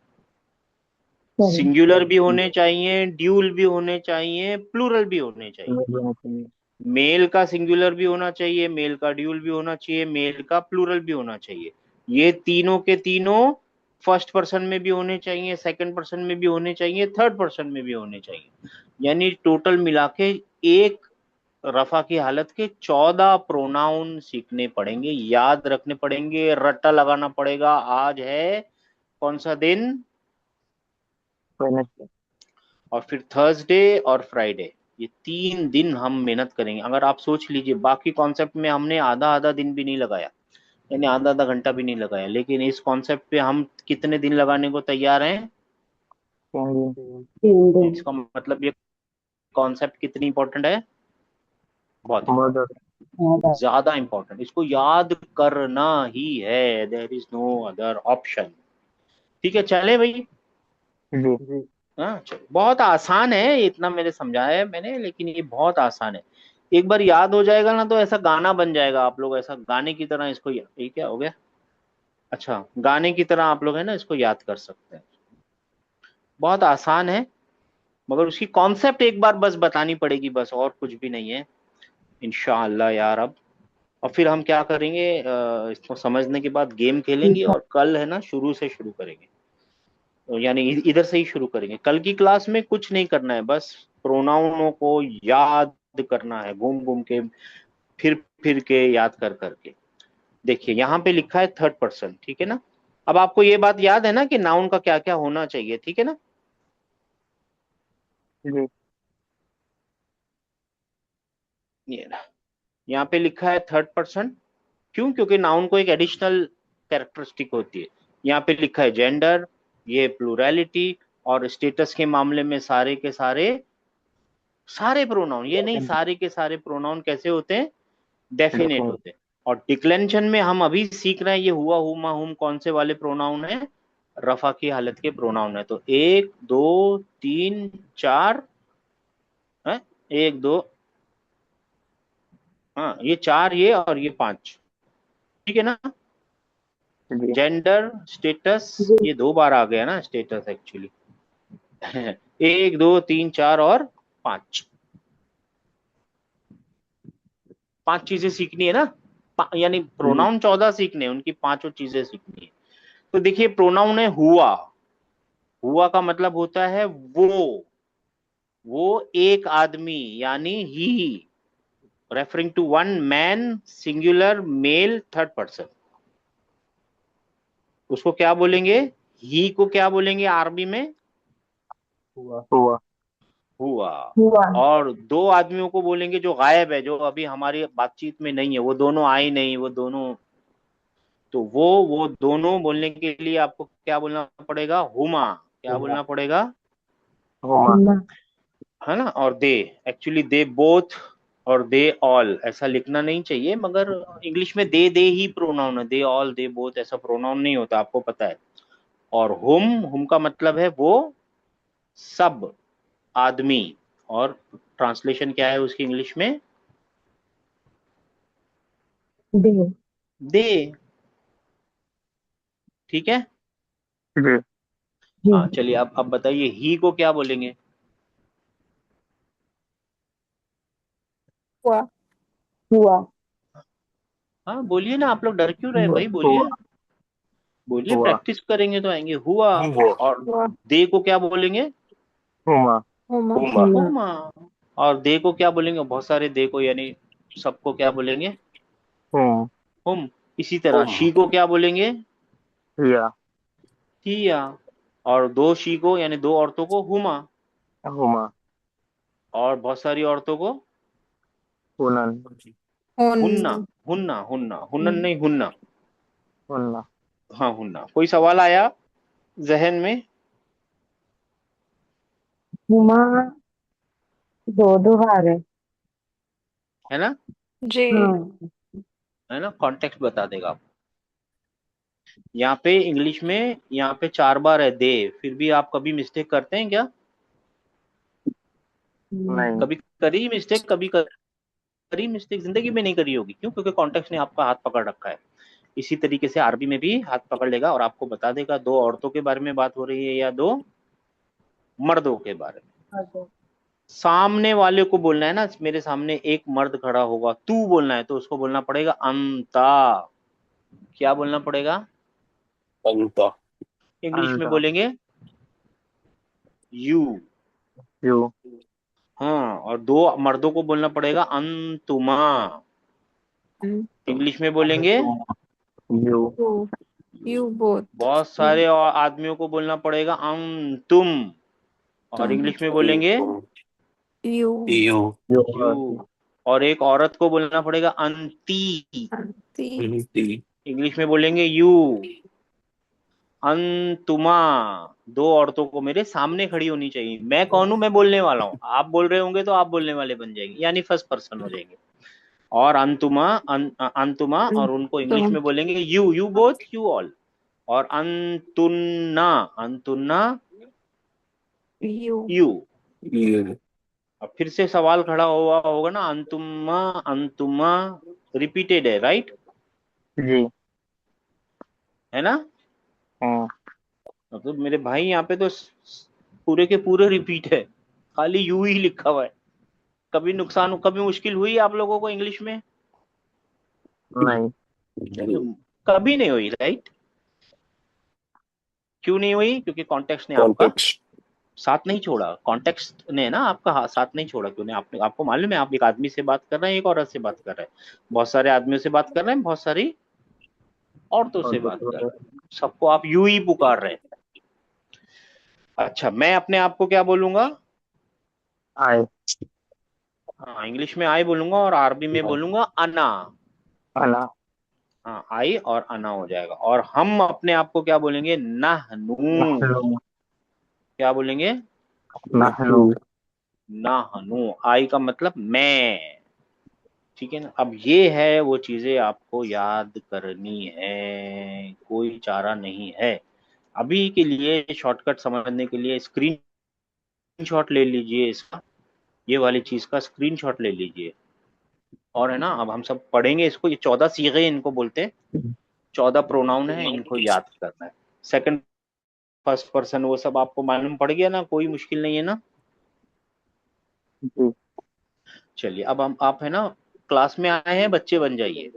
सिंगुलर भी होने चाहिए, ड्यूल भी होने चाहिए, प्लूरल भी होने चाहिए. मेल का सिंगुलर भी होना चाहिए, मेल का ड्यूल भी होना चाहिए, मेल का प्लूरल भी होना चाहिए. ये तीनों के तीनों फर्स्ट पर्सन में भी होने चाहिए, सेकंड पर्सन में भी होने चाहिए, थर्ड पर्सन में भी होने चाहिए. यानी टोटल मिला के एक रफा की हालत के 14 प्रोनाउन सीखने पड़ेंगे, याद रखने पड़ेंगे, रट्टा लगाना पड़ेगा. आज है कौन सा दिन? वेडनेसडे. और फिर थर्सडे और फ्राइडे, ये 3 दिन हम मेहनत करेंगे. अगर आप सोच लीजिए बाकी कॉन्सेप्ट में हमने आधा आधा दिन भी नहीं लगाया, यानी आधा आधा घंटा भी नहीं लगाया, लेकिन इस कॉन्सेप्ट पे हम कितने दिन लगाने को तैयार हैं? 3 दिन. इसका मतलब ये कॉन्सेप्ट कितनी इंपॉर्टेंट है? बहुत मर्डर. ज्यादा इंपॉर्टेंट. इसको याद करना ही है, there is no other option. ठीक है, चले भाई. जी. जी. हाँ चलो, बहुत आसान है, इतना मेरे समझाया है मैंने, लेकिन ये बहुत आसान है. एक बार याद हो जाएगा ना तो ऐसा गाना बन जाएगा, आप लोग ऐसा गाने की तरह इसको ये क्या हो गया? अच्छा, गाने की तरह आप लोग है ना इसको याद कर सकते हैं. बहुत आसान है, मगर उसकी कॉन्सेप्ट एक बार बस बतानी पड़ेगी, बस, और कुछ भी नहीं है. इंशाअल्लाह यार. अब और फिर हम क्या करेंगे, इसको समझने के बाद गेम खेलेंगे और कल है ना शुरू से शुरू करेंगे. यानी इधर से ही शुरू करेंगे. कल की क्लास में कुछ नहीं करना है, बस प्रोनाउनों को याद करना है, घूम घूम के, फिर फिर के, याद कर करके. देखिए यहाँ पे लिखा है थर्ड पर्सन, ठीक है ना? अब आपको ये बात याद है ना कि नाउन का क्या क्या होना चाहिए, ठीक है ना? जी. ये ना, यहाँ पे लिखा है थर्ड पर्सन. क्यों? क्योंकि नाउन को एक एडिशनल कैरेक्टरिस्टिक होती है. यहाँ पे लिखा है जेंडर, ये प्लूरैलिटी, और स्टेटस के मामले में सारे के सारे सारे प्रोनाउन, ये नहीं सारे के सारे प्रोनाउन कैसे होते हैं? डेफिनेट होते हैं. और डिक्लेंशन में हम अभी सीख रहे हैं ये हुआ, हुमा, हुम कौन से वाले प्रोनाउन है? रफा की हालत के प्रोनाउन है. तो 1 2 3 4 है, 1 2, हाँ ये 4, ये और ये 5, ठीक है ना? जी. जेंडर, स्टेटस, ये 2 बार आ गया ना स्टेटस एक्चुअली. 1 2 3 4 और 5, 5 चीजें सीखनी है ना. यानी प्रोनाउन 14 सीखने हैं, उनकी 5 चीजें सीखनी है. तो देखिए प्रोनाउन है हुआ. हुआ का मतलब होता है वो एक आदमी, यानी he, referring to one man, singular, male, third person. उसको क्या बोलेंगे? ही को क्या बोलेंगे अरबी में? हुआ. हुआ. हुआ. और 2 आदमियों को बोलेंगे जो गायब है, जो अभी हमारी बातचीत में नहीं है, वो दोनों आए नहीं, वो दोनों. तो वो दोनों बोलने के लिए आपको क्या बोलना पड़ेगा? हुमा. क्या बोलना पड़ेगा? हुमा. है ना? और दे, एक्चुअली दे बोथ और दे ऑल ऐसा लिखना नहीं चाहिए, मगर इंग्लिश में दे ही प्रोनाउन है. दे ऑल, दे बोथ ऐसा प्रोनाउन नहीं होता, आपको पता है. और हुम का मतलब है वो सब आदमी. और ट्रांसलेशन क्या है उसकी इंग्लिश में? दे. ठीक है. जी. हाँ चलिए, अब बताइए ही को क्या बोलेंगे? हुआ. हुआ। हाँ बोलिए ना, आप लोग डर क्यों रहे भाई, बोलिए हुआ बोलिए, हुआ प्रैक्टिस करेंगे तो आएंगे। हुआ। हुआ। और हुआ। दे को क्या बोलेंगे? हुमा हुमा। हुमा। हुआ। हुमा। और दे को क्या बोलेंगे? बहुत सारे दे को, यानी सबको क्या बोलेंगे? हुम हुम। इसी तरह हुम। शी को क्या बोलेंगे? हिया हिया। और दो शी को, यानी दो औरतों को, हुमा। हुमा और बहुत सारी औरतों को हुनन हुन्ना। हुन। हुन्ना हुन्ना, हुनन नहीं, हुन्ना। हुन्ना हाँ हुन्ना। कोई सवाल आया जहन में? हुमा दो बार है। है ना? जी। हाँ। है ना, कॉन्टेक्स्ट बता देगा आपको। यहाँ पे इंग्लिश में यहाँ पे 4 बार है दे, फिर भी आप कभी मिस्टेक करते हैं क्या? नहीं कभी करी मिस्टेक? कभी करी मिस्टेक जिंदगी में नहीं करी होगी, क्यों? क्योंकि कॉन्टेक्स्ट ने आपका हाथ पकड़ रखा है। इसी तरीके से अरबी में भी हाथ पकड़ लेगा और आपको बता देगा दो औरतों के बारे में बात हो रही है या दो मर्दों के बारे में। सामने वाले को बोलना है ना, मेरे सामने एक मर्द खड़ा होगा, तू बोलना है तो उसको बोलना पड़ेगा अंता। क्या बोलना पड़ेगा? अंता। इंग्लिश में अंता बोलेंगे यू। यू हाँ, और दो मर्दों को बोलना पड़ेगा अंतुमा। इंग्लिश में बोलेंगे यू यू। You both. बहुत सारे और आदमियों को बोलना पड़ेगा तुम। और तुम। इंग्लिश में बोलेंगे यू। यू। यू। और एक औरत को बोलना पड़ेगा अंती। अंती। अंती। इंग्लिश में बोलेंगे यू। अंतुमा। दो औरतों को मेरे सामने खड़ी होनी चाहिए। मैं कौन हूं? मैं बोलने वाला हूं। आप बोल रहे होंगे तो आप बोलने वाले बन जाएंगे, यानी फर्स्ट पर्सन हो जाएंगे। और अंतुमा, अंतुमा, और उनको इंग्लिश तुम। में बोलेंगे you, you both, you all. और अंतुन्ना, अंतुन्ना, यू। यू। यू। अब फिर से सवाल खड़ा हुआ होगा ना, अंतुमा, अंतुमा, रिपीटेड है, राइट? जी है ना? हम्म मतलब मेरे भाई यहाँ पे तो पूरे के पूरे रिपीट है, खाली यू ही लिखा हुआ है। कभी नुकसान, कभी मुश्किल हुई आप लोगों को इंग्लिश में? नहीं कभी नहीं हुई, राइट? क्यों नहीं हुई? क्योंकि कॉन्टेक्स्ट ने आपका कॉन्टेक्स्ट। साथ नहीं छोड़ा। कॉन्टेक्स्ट ने ना आपका साथ नहीं छोड़ा। क्यों नहीं? आपको मालूम है, आप एक आदमी से बात कर रहे हैं, एक औरत से बात कर रहे हैं, बहुत सारे आदमियों से बात कर रहे हैं, बहुत सारी औरतों से बात कर रहे हैं, सबको आप यू ही पुकार रहे हैं। अच्छा, मैं अपने आप को क्या बोलूंगा? आए हाँ, इंग्लिश में आई बोलूंगा और अरबी में बोलूंगा अना। अना हाँ, आई और अना हो जाएगा। और हम अपने आप को क्या बोलेंगे? नहनू। नहनु क्या बोलेंगे? नहनु नहनू। आई का मतलब मैं। ठीक है ना? अब ये है वो चीजें आपको याद करनी है, कोई चारा नहीं है। अभी के लिए शॉर्टकट समझने के लिए स्क्रीनशॉट ले लीजिए इसका, ये वाली चीज का स्क्रीनशॉट ले लीजिए। और है ना, अब हम सब पढ़ेंगे इसको। ये 14 सीगे इनको बोलते हैं, 14 प्रोनाउन है, इनको याद करना है। सेकंड, फर्स्ट पर्सन, वो सब आपको मालूम पड़ गया ना? कोई मुश्किल नहीं है ना? जी चलिए, अब हम, आप है ना क्लास में आए हैं, बच्चे बन जाइए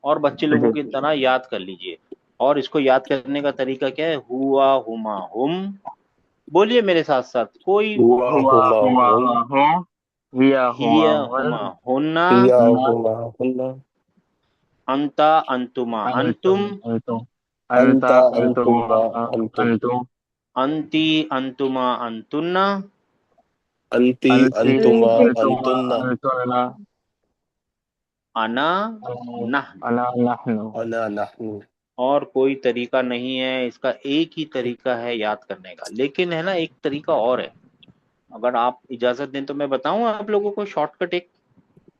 और बच्चे लोगों जी की तरह याद कर लीजिए। और इसको याद करने का तरीका क्या है? हुआ, हुमा, हुम। बोलिए मेरे साथ साथ, कोई। हुआ हुआ हुमा हुमा हुम। हूँ हिया हुआ हिया, हुन हुमा, हुन्ना। या ना हुमा हुन्ना। अंता, अंतुमा, अंतुम अंतुम। अंतुम अंता अंता अंतुमा अंतुमा अंतुम। अंतुम अंती, अंतुमा, अंतुन्ना। अंति अंति अंतुमा अंतुमा अंतुन्ना। अंतुना अना, नहन। अना नहनु अना नहनु। और कोई तरीका नहीं है इसका, एक ही तरीका है याद करने का। लेकिन है ना, एक तरीका और है, अगर आप इजाजत दें तो मैं बताऊं आप लोगों को शॉर्टकट एक।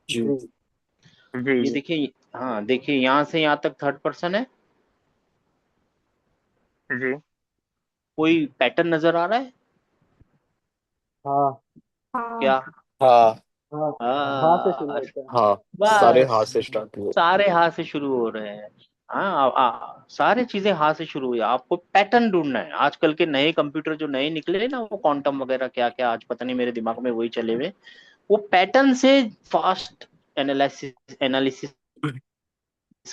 जी। जी। जी ये जी देखिए, हाँ देखिए, यहाँ से यहाँ तक थर्ड पर्सन है। जी कोई पैटर्न नजर आ रहा है हाँ। हाँ। क्या? हाँ। हाँ। हाँ से शुरू हाँ, होता है। हाँ। सारे बस हाथ से स्टार्ट हुए। सारे हाथ से शुरू हो रहे हैं। हाँ, सारे चीजें हाथ से शुरू हुई। आपको पैटर्न ढूंढना है। आजकल के नए कंप्यूटर जो नए निकले ना, वो क्वांटम वगैरह क्या क्या, आज पता नहीं, मेरे दिमाग में वही चले हुए। वो पैटर्न से फास्ट एनालिसिस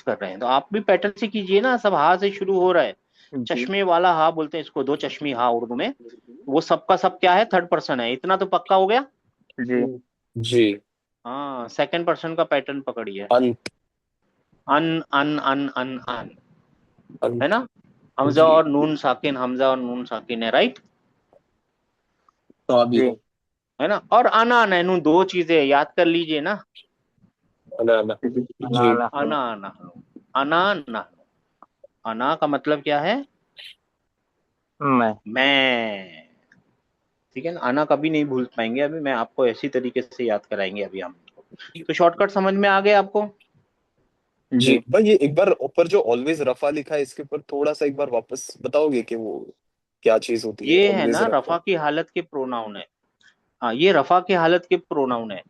कर रहे हैं, तो आप भी पैटर्न से कीजिए ना। सब हा से शुरू हो रहा है, जी चश्मे वाला हा बोलते हैं इसको, दो चश्मी हा उर्दू में, वो सबका सब क्या है, थर्ड पर्सन है। इतना तो पक्का हो गया। जी जी। हाँ, सेकंड पर्सन का पैटर्न पकड़िए। अंत। अन अन अन अन अन, है अंत। ना। हमजा जी। और नून साकिन, हमजा और नून साकिन है, राइट, ताबीर। जी है ना। और अना नैनू, दो चीजें याद कर लीजिए ना। अना अना। जी। अना अना नहनु, अना नहनु, अना का मतलब क्या है, मैं मैं, ठीक है ना। अना कभी नहीं भूल पाएंगे, अभी मैं आपको ऐसी तरीके से याद कराएंगे अभी हम। तो शॉर्टकट समझ में आ गए आपको। जी जी भाई, ये एक बार ऊपर जो ऑलवेज रफा लिखा है इसके ऊपर थोड़ा सा एक बार वापस बताओगे कि वो क्या चीज होती है ये है ऑलवेज ना रफा? रफा की हालत के प्रोनाउन है। हाँ, ये रफा की हालत के प्रोनाउन है,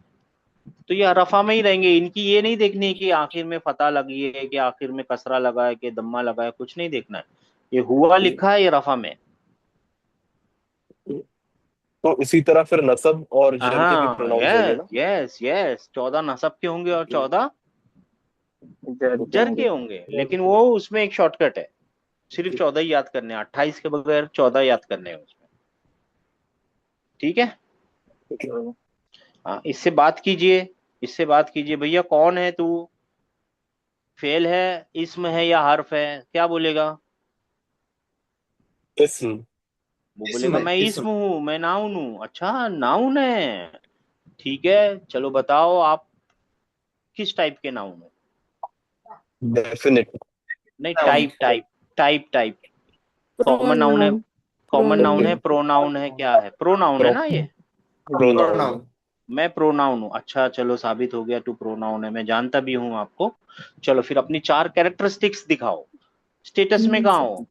तो ये रफा में ही रहेंगे। इनकी ये नहीं देखनी है कि आखिर में फतह लगी है, कि आखिर में कसरा लगा है, कि दम्मा लगा है, कुछ नहीं देखना है। ये हुआ लिखा है, ये रफा में। तो इसी तरह फिर नसब और जर के भी हाँ, प्रोनाउंस होंगे यस ना? यस यस, 14 नसब के होंगे और 14 जर के जर होंगे। के होंगे, लेकिन वो उसमें एक शॉर्टकट है, सिर्फ 14 ही याद करने हैं, 28 के बगैर 14 याद करने हैं उसमें, ठीक है। हाँ, इससे बात कीजिए, इससे बात कीजिए, भैया कौन है तू, फेल है, इस्म है या हर्फ है, क्या बोलेगा। इस्म। वो इसम बोलेगा है, मैं इसम। इस्म हूँ, मैं नाउन हूँ। अच्छा, नाउन है, ठीक है, चलो बताओ आप किस टाइप के नाउन हो। डेफिनेट। नहीं, noun. Type type type type. Common noun है, प्रोनाउन। Common noun okay. है, प्रोनाउन है, क्या है, प्रोनाउन है ना ये। जी प्रोनाउन। प्रोनाउन। मैं प्रोनाउन हूँ, अच्छा चलो साबित हो गया, तू प्रोनाउन है, मैं जानता भी हूँ आपको। चलो फिर अपनी 4 कैरेक्टरिस्टिक्स दिखाओ। स्टेटस में कहाँ हो।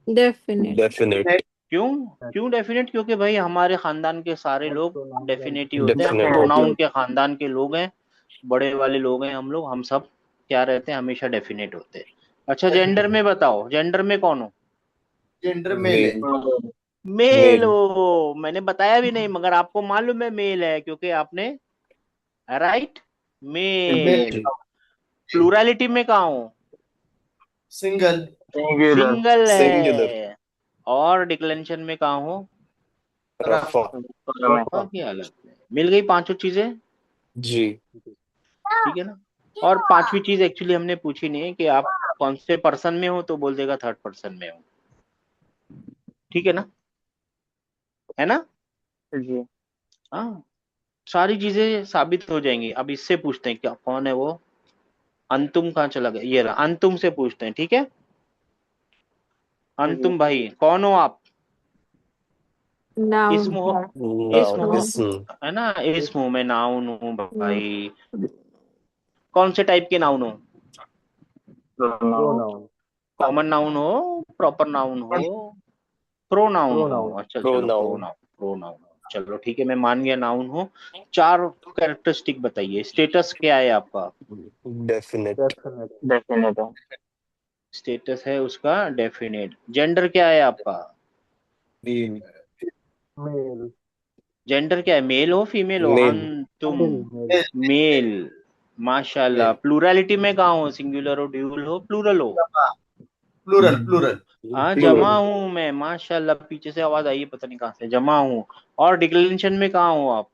डेफिनेट। डेफिनेट। क्यों, क्यों डेफिनेट, क्योंकि भाई हमारे खानदान के सारे और लोग प्रोनाउन का डेफिनेट ही होते हैं, हम डेफिनेट होते प्रोनाउन हैं। के खानदान के लोग हैं, बड़े वाले लोग हैं हम लोग, हम सब क्या रहते हैं, हमेशा डेफिनेट होते हैं। अच्छा, जेंडर में बताओ, जेंडर में कौन हो। जेंडर मेल है। मेल। Male male. हो, मैंने बताया भी नहीं, मगर आपको मालूम है मेल है, क्योंकि आपने, राइट, मेल। मेल। जी। प्लूरैलिटी में कहाँ हो, सिंगल। सिंगुलर। Single singular. है। और डिक्लेंशन में कहाँ हो, रफा। में रफा की हालत में। मिल गई पांचों चीजें, जी। ठीक है ना। और पांचवी चीज एक्चुअली हमने पूछी नहीं है कि आप कौन से पर्सन में हो, तो बोल देगा थर्ड पर्सन में हो, ठीक है ना, है ना। जी हाँ, सारी चीजें साबित हो जाएंगी। अब इससे पूछते हैं, क्या कौन है वो, अंतुम कहाँ चला गया, ये रहा, अंतुम से पूछते हैं, ठीक है। जी अंतुम भाई कौन हो आप, नाउन। इसम हो, इसम नाउन। हो, इस्म। है ना, इसम हूँ, मैं नाउन हूँ भाई। कौन से टाइप के नाउन हो, प्रोनाउन। प्रोनाउन। कॉमन नाउन हो, प्रॉपर नाउन हो, प्रोनाउन हो। प्रोनाउन। अच्छा चलो, प्रोनाउन। प्रोनाउन, प्रोनाउन, चलो ठीक है, मैं मान गया नाउन हो। 4 कैरेक्टरिस्टिक बताइए। स्टेटस क्या है आपका, डेफिनेट। डेफिनेट। डेफिनेट है। स्टेटस है उसका डेफिनेट। जेंडर क्या है आपका, मेल। मेल। जेंडर क्या है, मेल हो फीमेल हो, मेल। हम तुम, मेल। मेल। मेल, माशाल्लाह। मेल। प्लूरैलिटी में कहाँ हो, सिंगुलर हो, ड्यूल हो, प्लूरल हो। प्लूरल। प्लूरल। हाँ, जमा प्लूरल। हूँ मैं, माशाल्लाह, पीछे से आवाज आई है पता नहीं कहाँ से, जमा हूँ। और डिक्लेरेशन में कहाँ हो आप,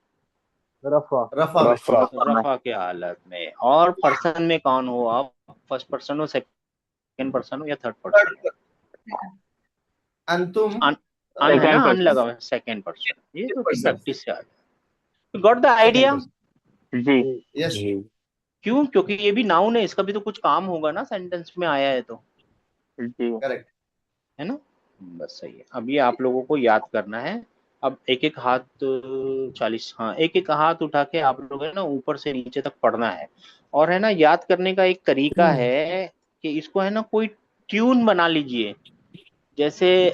रफा। रफा में। रफा। रफा के हालत में। और पर्सन में कौन हो आप, फर्स्ट पर्सन हो, सेकंड पर्सन हो, या थर्ड पर्सन हो। अंतुम। अन, अन है ना, सेकंड अन पर्सन। लगा हुआ है, सेकंड पर्सन। ये तो पर्सन। प्रैक्टिस से आ गया, got the second idea. Person. जी यस। जी। क्यों, क्योंकि ये भी नाउन है, इसका भी तो कुछ काम होगा ना, सेंटेंस में आया है तो, जी करेक्ट। है ना। बस सही है। अब ये आप लोगों को याद करना है। अब एक एक हाथ, 40, हाँ, एक एक हाथ उठा के आप लोग है ना ऊपर से नीचे तक पढ़ना है। और है ना, याद करने का एक तरीका है कि इसको है ना कोई ट्यून बना लीजिए। जैसे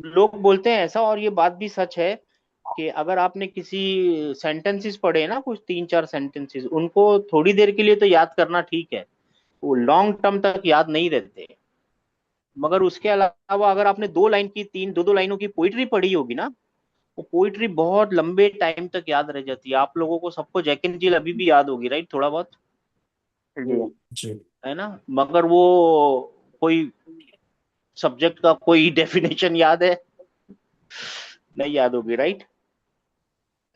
लोग बोलते हैं ऐसा, और ये बात भी सच है, कि अगर आपने किसी सेंटेंसेस पढ़े ना, कुछ 3-4 सेंटेंसेस, उनको थोड़ी देर के लिए तो याद करना ठीक है, वो लॉन्ग टर्म तक याद नहीं रहते। मगर उसके अलावा अगर आपने 2 लाइन की, 3 2 2 लाइनों की पोइट्री पढ़ी होगी ना, वो पोइट्री बहुत लंबे टाइम तक याद रह जाती है। आप लोगों को सबको जैक एंड जिल अभी भी याद होगी, राइट, थोड़ा बहुत, जी जी है ना? मगर वो कोई सब्जेक्ट का कोई डेफिनेशन याद है? नहीं याद होगी, राइट,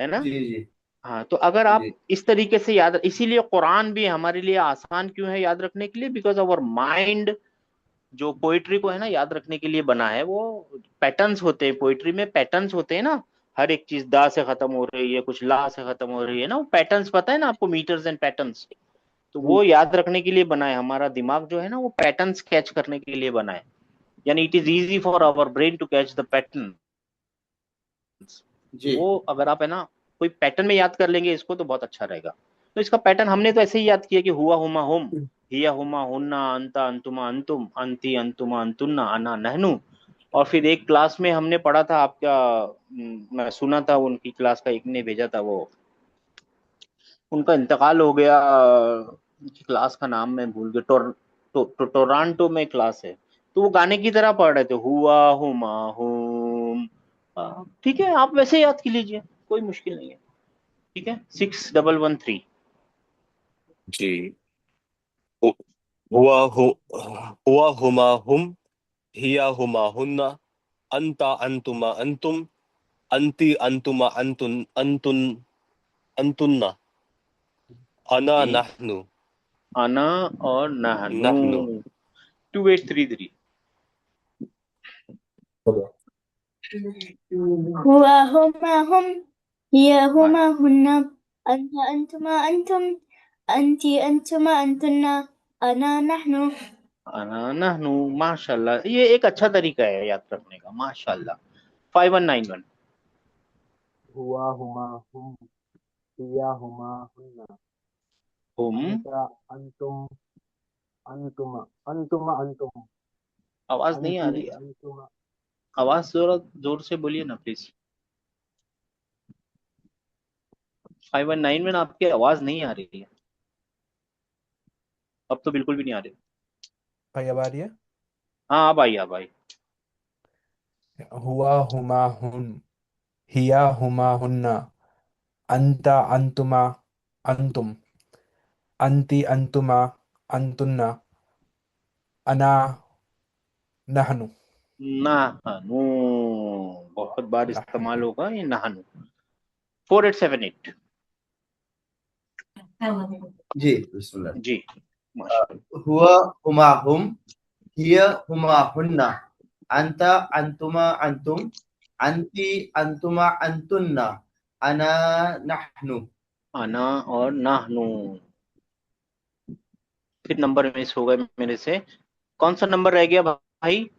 है ना? जी जी हाँ, तो अगर आप जी इस तरीके से याद, इसीलिए कुरान भी हमारे लिए आसान क्यों है याद रखने के लिए? बिकॉज अवर माइंड जो पोइट्री को है ना याद रखने के लिए बना है, वो पैटर्न्स होते हैं, पोइट्री में पैटर्न्स होते हैं ना। हर एक चीज दा से खत्म हो रही है, कुछ ला से खत्म हो रही है ना, वो पैटर्न्स पता है ना आपको, मीटर्स एंड पैटर्न्स। तो वो याद रखने के लिए बना है, हमारा दिमाग जो है ना वो पैटर्न्स कैच करने के लिए बना है। यानी it is easy for our brain to catch the pattern. जी वो अगर आप है ना कोई पैटर्न में याद कर लेंगे इसको तो बहुत अच्छा रहेगा। तो इसका पैटर्न हमने तो ऐसे ही याद किया कि हुआ हुमा हुम, हिया हुमा हुन्ना, अंता अंतुमा अंतुम, अंती अंतुमा अंतुन्ना, अना नहनु। और फिर एक क्लास में हमने पढ़ा था आपका, मैं सुना था उनकी क्लास का, एक ने भेजा था वो, उनका इंतकाल हो गया, उनकी क्लास का नाम मैं भूल गया, टोरंटो में क्लास है। तो वो गाने की तरह पढ़ रहे थे, हुआ हुमा हुम। ठीक है, आप वैसे याद कर लीजिए, कोई मुश्किल नहीं है। ठीक है, 6113। जी। हु- हुआ हु हुआ हुमा हुम, हिया हुमा हुन्ना, अंता अंतुमा अंतुम, अंती अंतुमा अंतुन्ना, अना जी, नहनु। अना और नहनु। नहनु। 2833। बोलो। हुआ हुमा हुम हिया हाँ, हुमा हुन्ना अंता अंतुमा अंतुम अंती अंतुमा अंतुन्ना अना नहनु। अना नहनु। माशाल्लाह, ये एक अच्छा तरीका है याद रखने का, माशाल्लाह। 5191। हुआ हुमा हुम हिया हुमा हुन्ना हुम। अंता अंतुम अंतुमा अंतुमा अंतुम आवाज नहीं आ अंती रही है, अंतुमा। आवाज जोर जोर से बोलिए ना प्लीज। 5191 में आपकी आवाज नहीं आ रही है, अब तो बिल्कुल भी नहीं आ रही। भाई अब आ रही है। हाँ, अब आई, अब आई। हुआ हुमा हुन, हिया हुमा हुन्ना, अंता अंतुमा अंतुम, अंती अंतुमा अंतुन्ना, अना नहनु। नाहनु, बहुत बार इस्तेमाल नहनु। होगा ये नाहनु। 4878। जी बिस्मिल्लाह। जी, माशाल्लाह। हुआ हुमा हुम हिया हुमा हुन्ना अंता अंतुमा अंतुम अंती अंतुमा अंतुन्ना अना नहनु। अना और नाहनु। फिर नंबर मिस हो गए मेरे से, कौन सा नंबर रह गया भाई?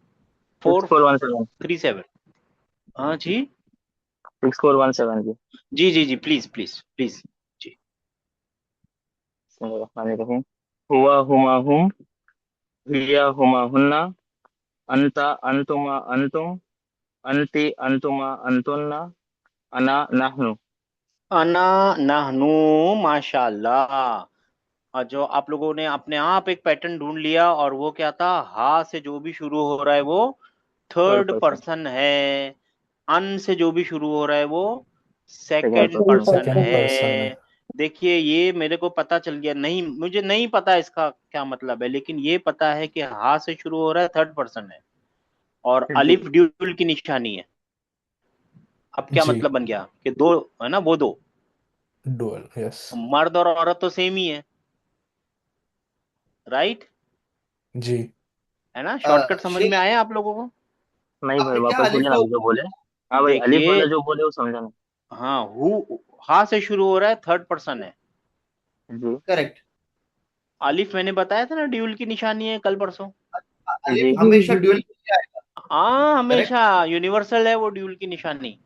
6417। 437। हाँ जी, 6417 जी। जी जी जी, प्लीज प्लीज प्लीज। जी, बिस्मिल्लाहिर्रहमानिर्रहीम। हुआ हुमा हुम हिया हुमा हुन्ना अंता अंतुमा अंतुम अंती अंतुमा अंतुन्ना अना नहनु। अना नाहनु। माशाल्लाह। और जो आप लोगों ने अपने आप एक पैटर्न ढूंढ लिया, और वो क्या था? हा से जो भी शुरू हो रहा है वो थर्ड थर्ड पर्सन। पर्सन है, अन से जो भी शुरू हो रहा है वो second second person. Person second है। पर्सन है। देखिए, ये मेरे को पता चल गया, नहीं मुझे नहीं पता इसका क्या मतलब है, लेकिन ये पता है कि हा से शुरू हो रहा है, थर्ड पर्सन है, और जी अलिफ ड्यूल की निशानी है। अब क्या जी। मतलब बन गया कि दो, है ना, वो दो, डुअल, यस। मर्द और औरत तो सेम ही है, राइट, जी। है ना? शॉर्टकट समझ में शेख आया आप लोगों को? नहीं भाई, आपने क्या वापस अलिफ बोलिए ना का अभी जो बोले। हाँ भाई, अलिफ देखिए, वाला जो बोले वो समझा नहीं। हाँ, हु हा से शुरू हो रहा है, थर्ड पर्सन है। जी करेक्ट। अलिफ मैंने बताया था ना, ड्यूल की निशानी है कल परसों। अलिफ जी जी हमेशा जी ड्यूल आएगा। हाँ, करेक्ट। हमेशा यूनिवर्सल है वो ड्यूल की निशानी।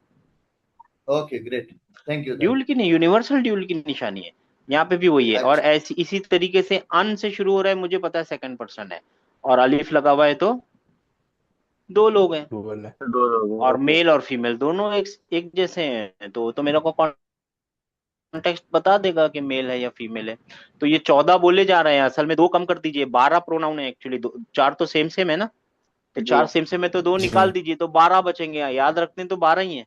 Okay great. Thank you dual की नहीं, यूनिवर्सल ड्यूल की निशानी है। यहाँ पे भी वही है, और अच्छा ऐसी इसी तरीके से अन से शुरू हो रहा है, मुझे पता है सेकंड पर्सन है, और अलिफ लगा हुआ है तो दो लोग हैं, डुअल है। दो लोग हैं, और ओके। मेल और फीमेल दोनों एक जैसे हैं, तो मेरे को कॉन्टेक्स्ट बता देगा कि मेल है या फीमेल है। तो ये 14 बोले जा रहे हैं, असल में दो कम कर दीजिए, 12 प्रोनाउन है एक्चुअली, दो चार तो सेम सेम है ना, तो जी चार सेम सेम है तो दो जी निकाल दीजिए तो 12 बचेंगे, याद रखते हैं तो 12 ही है।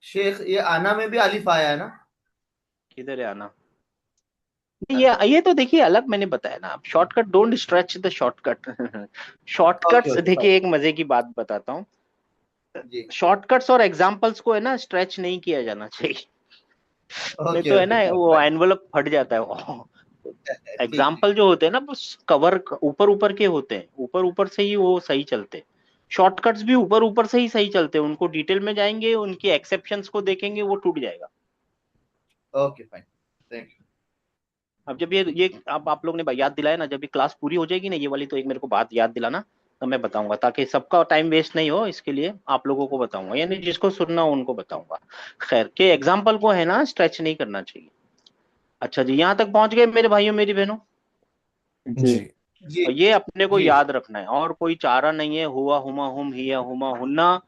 शेख, ये आना में भी अलिफ आया है ना? किधर है आना? ये तो देखिए अलग मैंने बताया ना, आप shortcut, don't stretch the shortcut. Okay shortcuts, okay देखिए एक मजे की बात बताता हूँ, जी, शॉर्टकट्स और एग्जांपल्स को है ना स्ट्रेच नहीं किया जाना चाहिए, नहीं ओके तो है ओके ना फाइन वो फाइन, एनवलप फट जाता है वो। ठीक ठीक। एग्जाम्पल जो होते हैं ना वो कवर ऊपर ऊपर के होते हैं, ऊपर ऊपर से ही वो सही चलते हैं। शॉर्टकट्स भी ऊपर ऊपर से ही सही चलते हैं, उनको डिटेल में जाएंगे, उनके एक्सेप्शंस को देखेंगे, वो टूट जाएगा। Okay fine, thank you. अब जब ये अब आप लोग ने याद दिलाया ना, जब ये क्लास पूरी हो जाएगी ना ये वाली, तो एक मेरे को बात याद दिलाना, तो मैं बताऊंगा, ताकि सबका टाइम वेस्ट नहीं हो, इसके लिए आप लोगों को बताऊंगा, यानी जिसको सुनना हो उनको बताऊंगा। खैर के एग्जाम्पल को है ना स्ट्रेच नहीं करना चाहिए। अच्छा जी, यहाँ तक पहुंच गए मेरे भाइयों मेरी बहनों? जी। जी जी और ये अपने को जी याद रखना है, और कोई चारा नहीं है। हुआ हुमा हुम, हिया हुमा हुन्ना,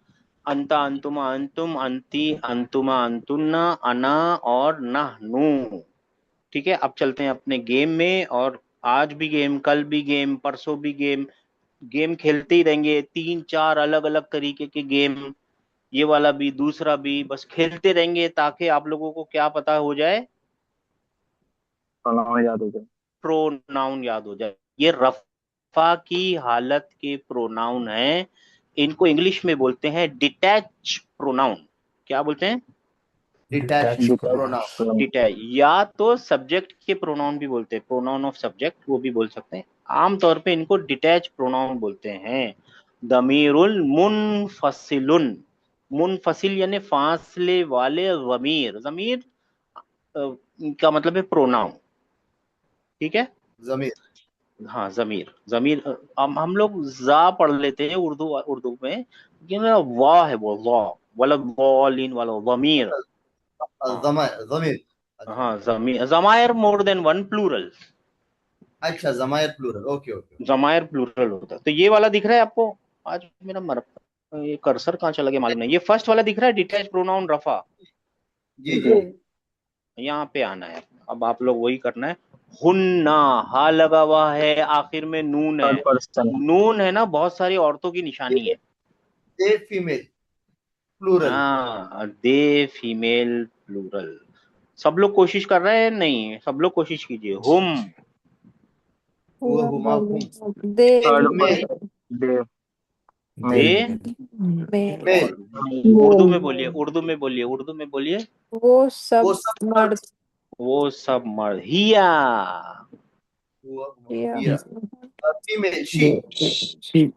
अंता अंतुमा अंतुम, अंती अंतुमा अंतुन्ना, अना और नहनु। ठीक है, अब चलते हैं अपने गेम में, और आज भी गेम, कल भी गेम, परसों भी गेम, गेम खेलते ही रहेंगे, 3 4 अलग अलग तरीके के गेम, ये वाला भी दूसरा भी, बस खेलते रहेंगे, ताकि आप लोगों को क्या पता हो जाए, प्रोनाउन याद हो गया। प्रोनाउन याद हो जाए। ये रफा की हालत के प्रोनाउन है, इनको इंग्लिश में बोलते हैं डिटैच प्रोनाउन। क्या बोलते हैं? Detach detach pronoun. Pronoun. Detach, या तो सब्जेक्ट के प्रोनाउन भी बोलते हैं, प्रोनाउन ऑफ सब्जेक्ट, वो भी बोल सकते हैं। आमतौर पे इनको डिटैच प्रोनाउन बोलते हैं। दमीरुल मुनफसिलुन, मुनफसिल यानी फासले वाले जमीर, जमीर का मतलब है प्रोनाउन। ठीक है, जमीर। हाँ जमीर, जमीर हम लोग जा पढ़ लेते हैं उर्दू उर्दू में, लेकिन मेरा वाह है, वो वाह वाला, वॉलिन वाला जमीर। हाँ जमीर। अच्छा हाँ, जमीर, जमायर मोर देन वन, प्लूरल, अच्छा, जमायर प्लूरल, ओके ओके। जमायर प्लूरल होता है। तो ये वाला दिख रहा है आपको? आज मेरा ये कर्सर कहाँ चला गया मालूम नहीं, ये फर्स्ट वाला दिख रहा है, डिटैच प्रोनाउन रफा, जी जी। जी यहाँ पे आना है। अब आप लोग वही करना है। हुन्ना, हा लगा हुआ है, आखिर में नून है। Third person. नून है ना, बहुत सारी औरतों की निशानी है। दे फीमेल प्लूरल। हाँ, दे फीमेल प्लूरल। सब लोग कोशिश कर रहे हैं? नहीं, सब लोग कोशिश कीजिए। हुम, हुआ हुमा हुम। They third male person. They. They, male. Male, male. और उर्दू में बोलिए, उर्दू में बोलिए, उर्दू में बोलिए। वो सब वो सब मर्द। वो सब मर्द। हिया, हुआ हुमा या हिया। Female she. शी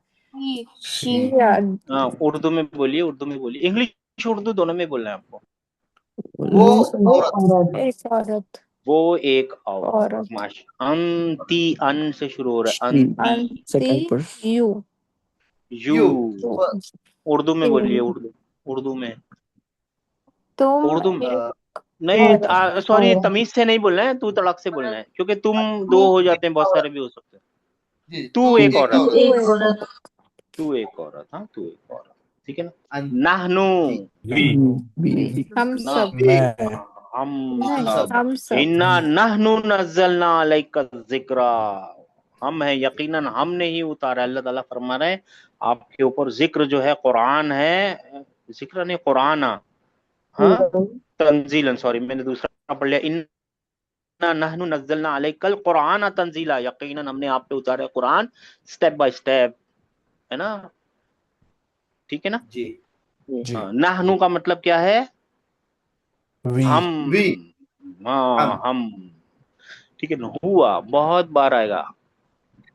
शी या हाँ उर्दू में बोलिए, उर्दू में बोलिए, इंग्लिश उर्दू दोनों में बोलना है आपको। वो वो औरत। औरत। एक औरत, वो एक औरत। औरत। माश अंती, अन से शुरू हो रहा है, शी अंती। सेकंड अंती, person. You, you, you. Urdu में बोलिए, उर्दू, उर्दू में, तुम उर्दू में। एक औरत, नहीं सॉरी, तमीज से नहीं बोलना है, तू तड़क से बोलना है, क्योंकि तुम दो हो जाते हैं, बहुत सारे भी हो सकते हैं। जी, तू तू एक एक औरत, औरत। एक औरत। तू एक औरत, हाँ तू एक औरत, ठीक है ना। अंती। नाहनु, वी हम ना, सब, मैं हम हम नहीं सब। सब, हम सब, इन्ना नहनु नज़्ज़लना अलैका ज़िक्रा, हम है, यकीनन हमने ही उतारा। अल्लाह ताला फरमा रहे हैं आपके ऊपर जिक्र जो है, कुरान है, जिक्र नहीं कुरान, हाँ तंजीलन, सॉरी मैंने दूसरा पढ़ लिया। इन्ना नहनु नज़्ज़लना अलैकल कुरान तंजीला, यकीनन हमने आप पे उतारा है कुरान स्टेप बाय स्टेप, है ना, ठीक है ना। जी जी हाँ, नाहनु का मतलब क्या है? वी हम, वी। हाँ हम। हम, ठीक है ना। हुआ बहुत बार आएगा,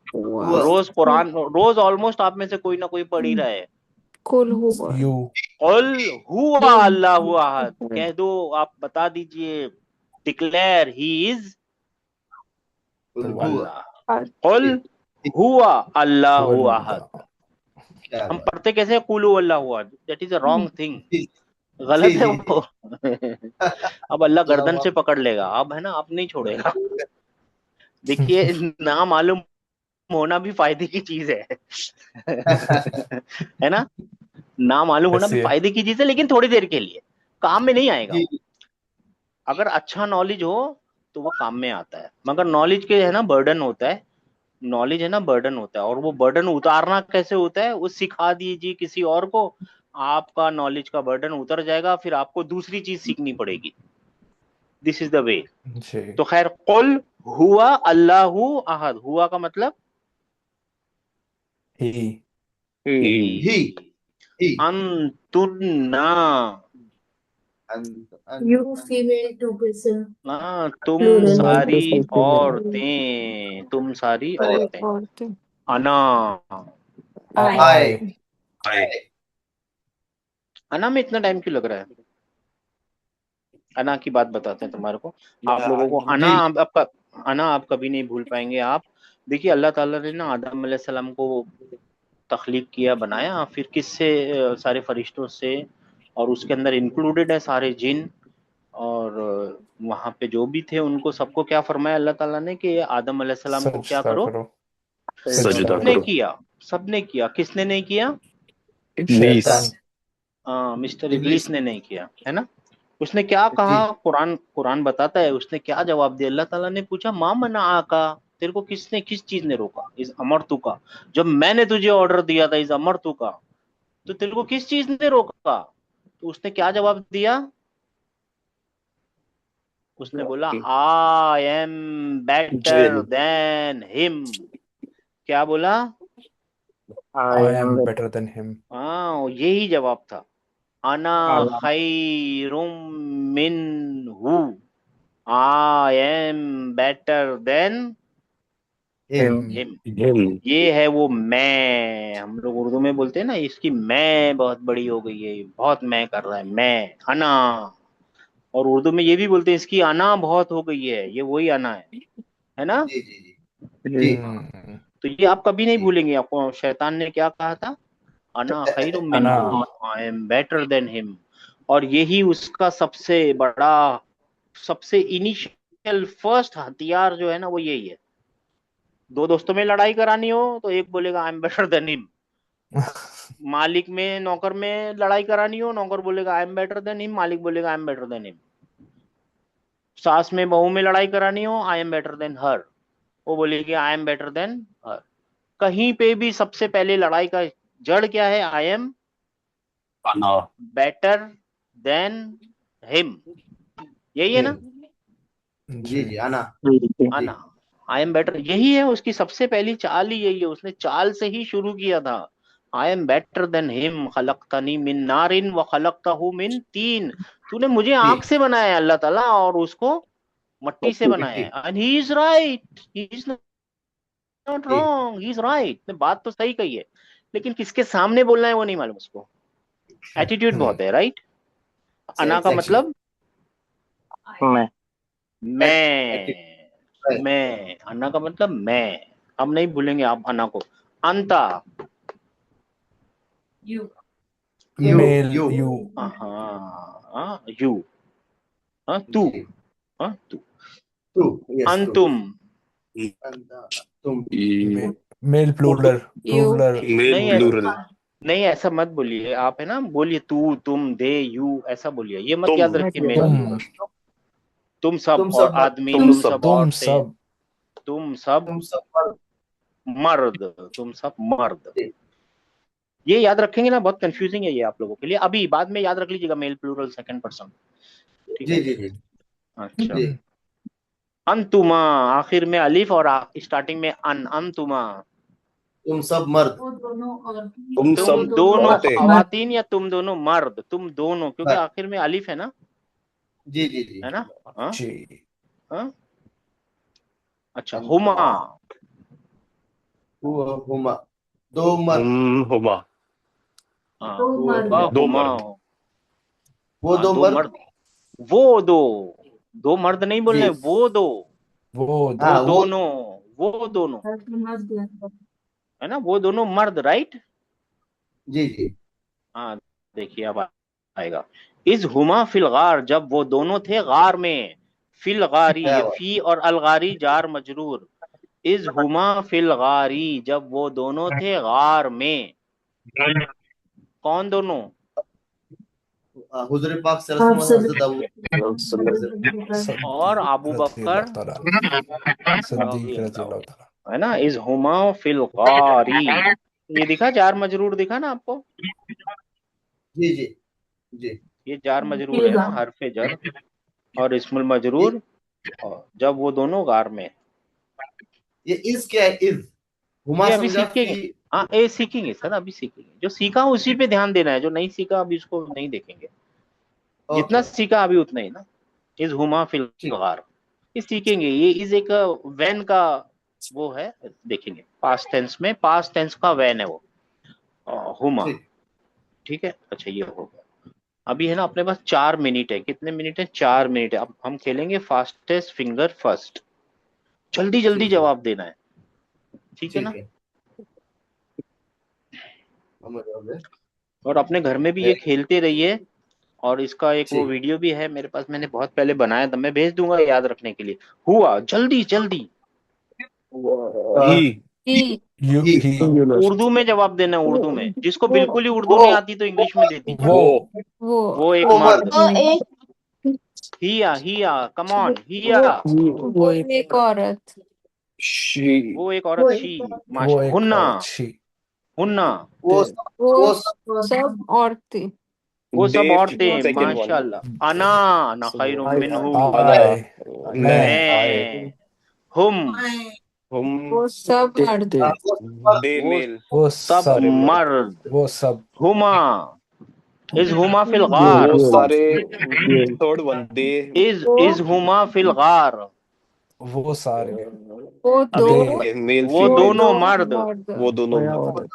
हुआ। रोज कुरान, रोज ऑलमोस्ट आप में से कोई ना कोई पढ़ ही रहा है। कुल हुआ, यू कुल हुआ अल्लाहु अहद, कह दो, आप बता दीजिए, डिक्लेयर ही इज हुआ। अल्लाह। कुल हुआ अल्लाहु अहद। क्या हम बात। पढ़ते कैसे कुल अल्लाहु अहद, that is a wrong thing, जी गलत जी है जी वो। अब अल्लाह अल्लाह गर्दन हुआ। से पकड़ लेगा, अब है ना, अब नहीं छोड़ेगा। देखिए, ना मालूम होना भी फायदे की चीज है। है ना, ना मालूम होना भी ऐसे फायदे की चीज है, लेकिन थोड़ी देर के लिए, काम में नहीं आएगा जी वो। अगर अच्छा नॉलेज हो तो वो काम में आता है, मगर नॉलेज के है ना बर्डन होता है, नॉलेज है ना बर्डन होता है, और वो बर्डन उतारना कैसे होता है, वो सिखा दीजिए किसी और को, आपका नॉलेज का बर्डन उतर जाएगा, फिर आपको दूसरी चीज सीखनी पड़ेगी। This is the way. जी तो खैर, कुल हुआ अल्लाहु अहद, हुआ का मतलब ही ही। He. अंतुन्ना, You female 2%. ना तुम Plural. सारी औरतें, तुम सारी औरतें। औरतें। अना, आई I. अना में इतना टाइम क्यों लग रहा है? अना की बात बताते हैं तुम्हारे को, आप लोगों को। अना जी। आपका, अना आप कभी नहीं भूल पाएंगे आप। देखिए, अल्लाह ताला ने ना आदम अलैहिस्सलाम को तख्लीक किया, बनाया, फिर किससे? सारे फरिश्तों से, और उसके अंदर इंक्लूडेड है सारे जिन। और वहां पे जो भी थे उनको सबको क्या फरमाया अल्लाह ताला ने कि आदम अलैहिस्सलाम को क्या सजदा करो? करो सजदा सबने करो। किया, सबने किया। किसने नहीं किया? इब्लीस। शैतान मिस्टर इब्लीस। इब्लीस ने नहीं किया, है ना? उसने क्या कहा? जी। कुरान बताता है उसने क्या जवाब दिया। अल्लाह ताला ने पूछा, मा मना आका, तेरे को किसने, किस चीज ने रोका? इस अमरतु का, जब मैंने तुझे ऑर्डर दिया था, इस अमरतु का, तो तेरे को किस चीज ने रोका? तो उसने क्या जवाब दिया? उसने बोला, आई एम बेटर जिन। Than him. क्या बोला? I am better than him हाँ, यही जवाब था। अना खैरुम मिन्हु, I am better than Him. Him. Him. ये है वो मैं, हम लोग उर्दू में बोलते हैं ना, इसकी मैं बहुत बड़ी हो गई है, बहुत मैं कर रहा है, मैं, अना। और उर्दू में ये भी बोलते हैं, इसकी अना बहुत हो गई है, ये वही अना है ना? जी जी जी जी तो ये आप कभी नहीं जी। भूलेंगे। आपको शैतान ने क्या कहा था? अना खैरुम अना मिन्हु, I am better than him. और यही उसका सबसे बड़ा, सबसे इनिशियल फर्स्ट हथियार जो है ना, वो यही है। दो दोस्तों में लड़ाई करानी हो तो एक बोलेगा आई एम बेटर देन हिम। मालिक में नौकर में लड़ाई करानी हो, नौकर बोलेगा आई एम बेटर देन हिम, मालिक बोलेगा आई एम बेटर देन हिम। सास में बहू में लड़ाई करानी हो, आई एम बेटर देन हर, वो बोलेगी आई एम बेटर देन हर। कहीं पे भी सबसे पहले लड़ाई का जड़ क्या है? आई एम अना। बेटर देन हिम, यही है ना? जी जी। आना। अना, आई एम बेटर, यही है उसकी सबसे पहली चाल ही यही है। उसने चाल से ही शुरू किया था। I am better than him, खलकतनी मिन नारिन व खलकतहु मिन तीन। तूने मुझे जी आग से बनाया है अल्लाह ताला, और उसको मट्टी से बनाया मिट्टी। है। And he is right, he is not जी रॉन्ग, ही इज राइट। बात तो सही कही है, लेकिन किसके सामने बोलना है वो नहीं मालूम उसको। एटीट्यूड बहुत है, राइट? अना का एग्जैक्टली। मतलब मैं मैं, मैं, अन्ना का मतलब मैं। हम नहीं भूलेंगे आप अन्ना को। अंता, You. Male you. यू हाँ, यू, हाँ तू, जी। हाँ तू। टू। Yes two. अंतुम, तुम। Male plural You. Plural male नहीं प्लूरल। नहीं, ऐसा मत बोलिए आप, है ना? बोलिए तू, तुम, दे, यू, ऐसा बोलिए। ये मत तुम याद रखिए मेल तुम प्लूरल। तुम सब तुम और सब मर्द। आदमी, तुम तुम सब। सब तुम औरतें, सब तुम सब तुम सब मर्द। मर्द, तुम सब मर्द। जी ये याद रखेंगे ना, बहुत कंफ्यूजिंग है ये आप लोगों के लिए। अभी बाद में याद रख लीजिएगा, मेल प्लूरल सेकंड पर्सन, ठीक जी है? जी जी अच्छा। जी। अंतुमा, आखिर में अलिफ और स्टार्टिंग में अन, अंतुमा। तुम सब मर्द। वो दोनों और तुम तुम सब दोनों औरतें। खवातीन या तुम दोनों मर्द? तुम दोनों, क्योंकि मर्द। आखिर में अलिफ है ना, जी जी जी। है ना? हाँ, जी हाँ। अच्छा, हुमा, अंतुमा। हुमा। दो मर्द। हुमा। हाँ, दो मर्द। दो हुमा, मर्द। वो हाँ दो दो मर्द। मर्द, वो दो, दो मर्द नहीं जी। बोलने, वो दो, वो वो हाँ वो। दोनों, वो दोनों, मर्द। है ना? वो दोनों मर्द, राइट? जी जी। हाँ, देखिए अब आएगा। इस हुमा फिल गार, जब वो दोनों थे गार में। फिल गारी, क्या ये बात। फी और अलगारी जार मजरूर। इस हुमा फिल गारी, जब वो दोनों थे गार में। कौन दोनों? हुजूर पाक आप सल्लल्लाहु अलैहि सब वसल्लम, हजरत और अबू सद्दीक रजी बकर अल्लाह ताला रजी सद्दीक रजी अल्लाह, अल्लाह ताला है ना? इस हुमा फिल गारी, ये दिखा जार मजरूर, दिखा ना आपको? जी जी जी ये जार मजरूर है ना, हरफे जर और इस्मुल मजरूर, और जब वो दोनों गार में। ये इज क्या है? इज हुमा ये अभी समझा सीखेंगे। फी। हाँ, ये सीखेंगे सर, अभी सीखेंगे। जो सीखा उसी पे ध्यान देना है, जो नहीं सीखा अभी उसको नहीं देखेंगे। जितना ओके सीखा अभी उतना ही ना। इज हुमा फिल ठीक। गार, ये सीखेंगे। ये इज एक वैन का वो है, देखेंगे। पास्ट टेंस में, पास्ट टेंस का वैन है वो, हुमा। ठीक ठीक है, अच्छा ये हो गया। अभी है ना अपने पास 4 मिनट है। कितने मिनट है? 4 मिनट है। अब हम खेलेंगे फास्टेस्ट फिंगर फर्स्ट। जल्दी जल्दी ठीक है जवाब देना है, ठीक है ना। ठीक है। समझ आ गए। और अपने घर में भी ये खेलते रहिए। और इसका एक वो ठीक। वीडियो भी है मेरे पास, मैंने बहुत पहले बनाया था, मैं भेज दूंगा याद रखने के लिए। हुआ, जल्दी जल्दी। ही ही You, he, उर्दू में जवाब देना है, उर्दू में। जिसको वो बिल्कुल ही उर्दू वो नहीं आती तो इंग्लिश में दे दीजिए। वो, वो वो एक वो मर्द। मर्द। वो एक हिया, कम ऑन, हिया। वो एक औरत। शी वो एक वो औरत, शी। वो माशा, एक हुन्ना, औरत she, हुन्ना। वो वो वो सब औरतें। वो सब दे औरतें, सेकंड वन माशाल्लाह। अना, ना खैरुम मिनहुम। अना मैं, हुम, हम वो सब मर्द। दे वो मेल वो सब सब, सारे मर्द मर्द। वो सब, हुमा, इज हुमा फिल गार। वो सारे थर्ड वन दे इज हुमा फिल गार। वो सारे, वो दो अभी दे, मेल वो वो फीमेल दोनों दो मर्द। मर्द। वो दोनों मर्द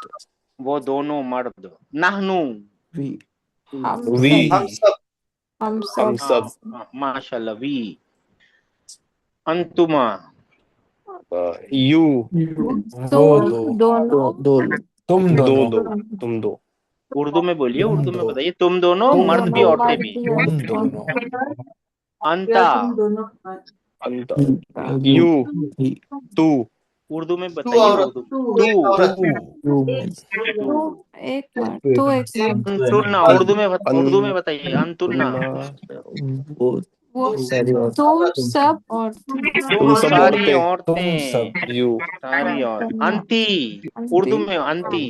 वो दोनों मर्द। नहनु, हम वी सब, हम सब। हम हम सब। सब माशाल्लाह। वी, अंतुमा। यू वो तुम दो, दोनों। तुम दो दोनों, दो तुम दो उर्दू में बोलिए, तुम उर्दू में दो, बताइए। तुम दोनों, तुम मर्द भी दोनों औरतें मर्द भी। भी तुम औरतें। दोनों, अंता, अंत यू टू उर्दू में तू बताइए, औरत। उर्दू। तू तू, एक औरत। तू। तू एक मर्द, तू एक मर्द। अंतुन्ना, अन उर्दू में बताइए, अंतुन्ना। वो तुम सब औरतें। तुम तुम सब सारी औरतें तुम सब, औरतें। यू सारी और तुम अंती, उर्दू में अंती।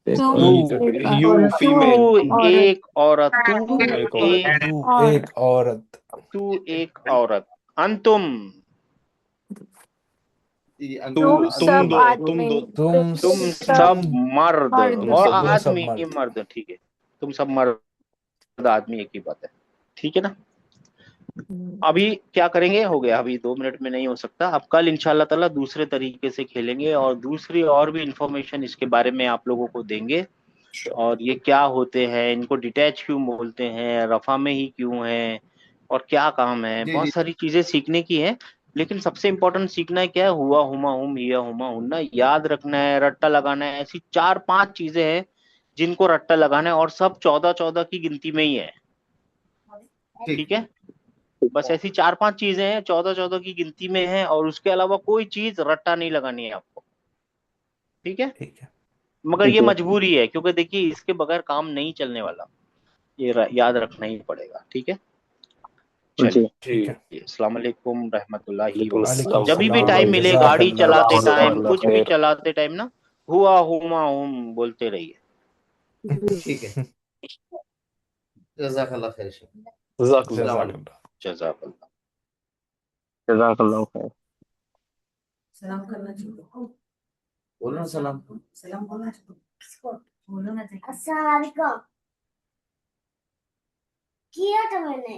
तुम एक यू तू फीमेल औरत। एक औरत, तू एक औरत एक, तू औरत। एक औरत, तू एक औरत। अंतुम, तू तुम तुम सब दो आदमी। तुम तुम सब सब मर्द तुम और सब तुम मर्द सब आदमी, ये मर्द। मर्द, ठीक है। तुम सब मर्द आदमी एक ही बात है, ठीक है ना। अभी क्या करेंगे, हो गया, अभी 2 मिनट में नहीं हो सकता। अब कल इंशाल्लाह ताला दूसरे तरीके से खेलेंगे और दूसरी और भी इंफॉर्मेशन इसके बारे में आप लोगों को देंगे। और ये क्या होते हैं, इनको डिटैच क्यों बोलते हैं, रफा में ही क्यों है, और क्या काम है, जी बहुत जी सारी चीजें सीखने की है। लेकिन सबसे इम्पोर्टेंट सीखना है क्या है, हुआ हुमा हुम, हिया हुमा हुन्ना, याद रखना है, रट्टा लगाना है। ऐसी 4-5 चीजें हैं जिनको रट्टा लगाना है, और सब 14-14 की गिनती में ही है, ठीक। ठीक है। बस ऐसी 4-5 चीजें हैं, 14-14 की गिनती में है, और उसके अलावा कोई चीज रट्टा नहीं लगानी है आपको, ठीक है। ठीक है, मगर ये मजबूरी है, क्योंकि देखिए इसके बगैर काम नहीं चलने वाला। ये याद रखना ही पड़ेगा, ठीक है। चलिए, ठीक है। अस्सलाम वालेकुम रहमतुल्लाहि व वालेकुम बरकातहू। अस्सलाम वालेकुम जब भी टाइम सलाम, मिले, गाड़ी जज़ाकल्लाह चलाते खैर। टाइम, जज़ाकल्लाह कुछ भी खैर चलाते टाइम ना, हुआ हुमा हुम बोलते रहिए। ठीक है। जज़ाकल्लाह खैर शेख। जज़ाकल्लाह अस्सलाम खैर वालेकुम। जज़ाकल्लाह। जज़ाकल्लाह। जज़ाकल्लाह खैर। सलाम करना चाहिए। बोलो ना सलाम। सलाम बोलना चाहिए। किसको बोलना चाहिए? अस्सलाम वालेकुम। किया था मैंने।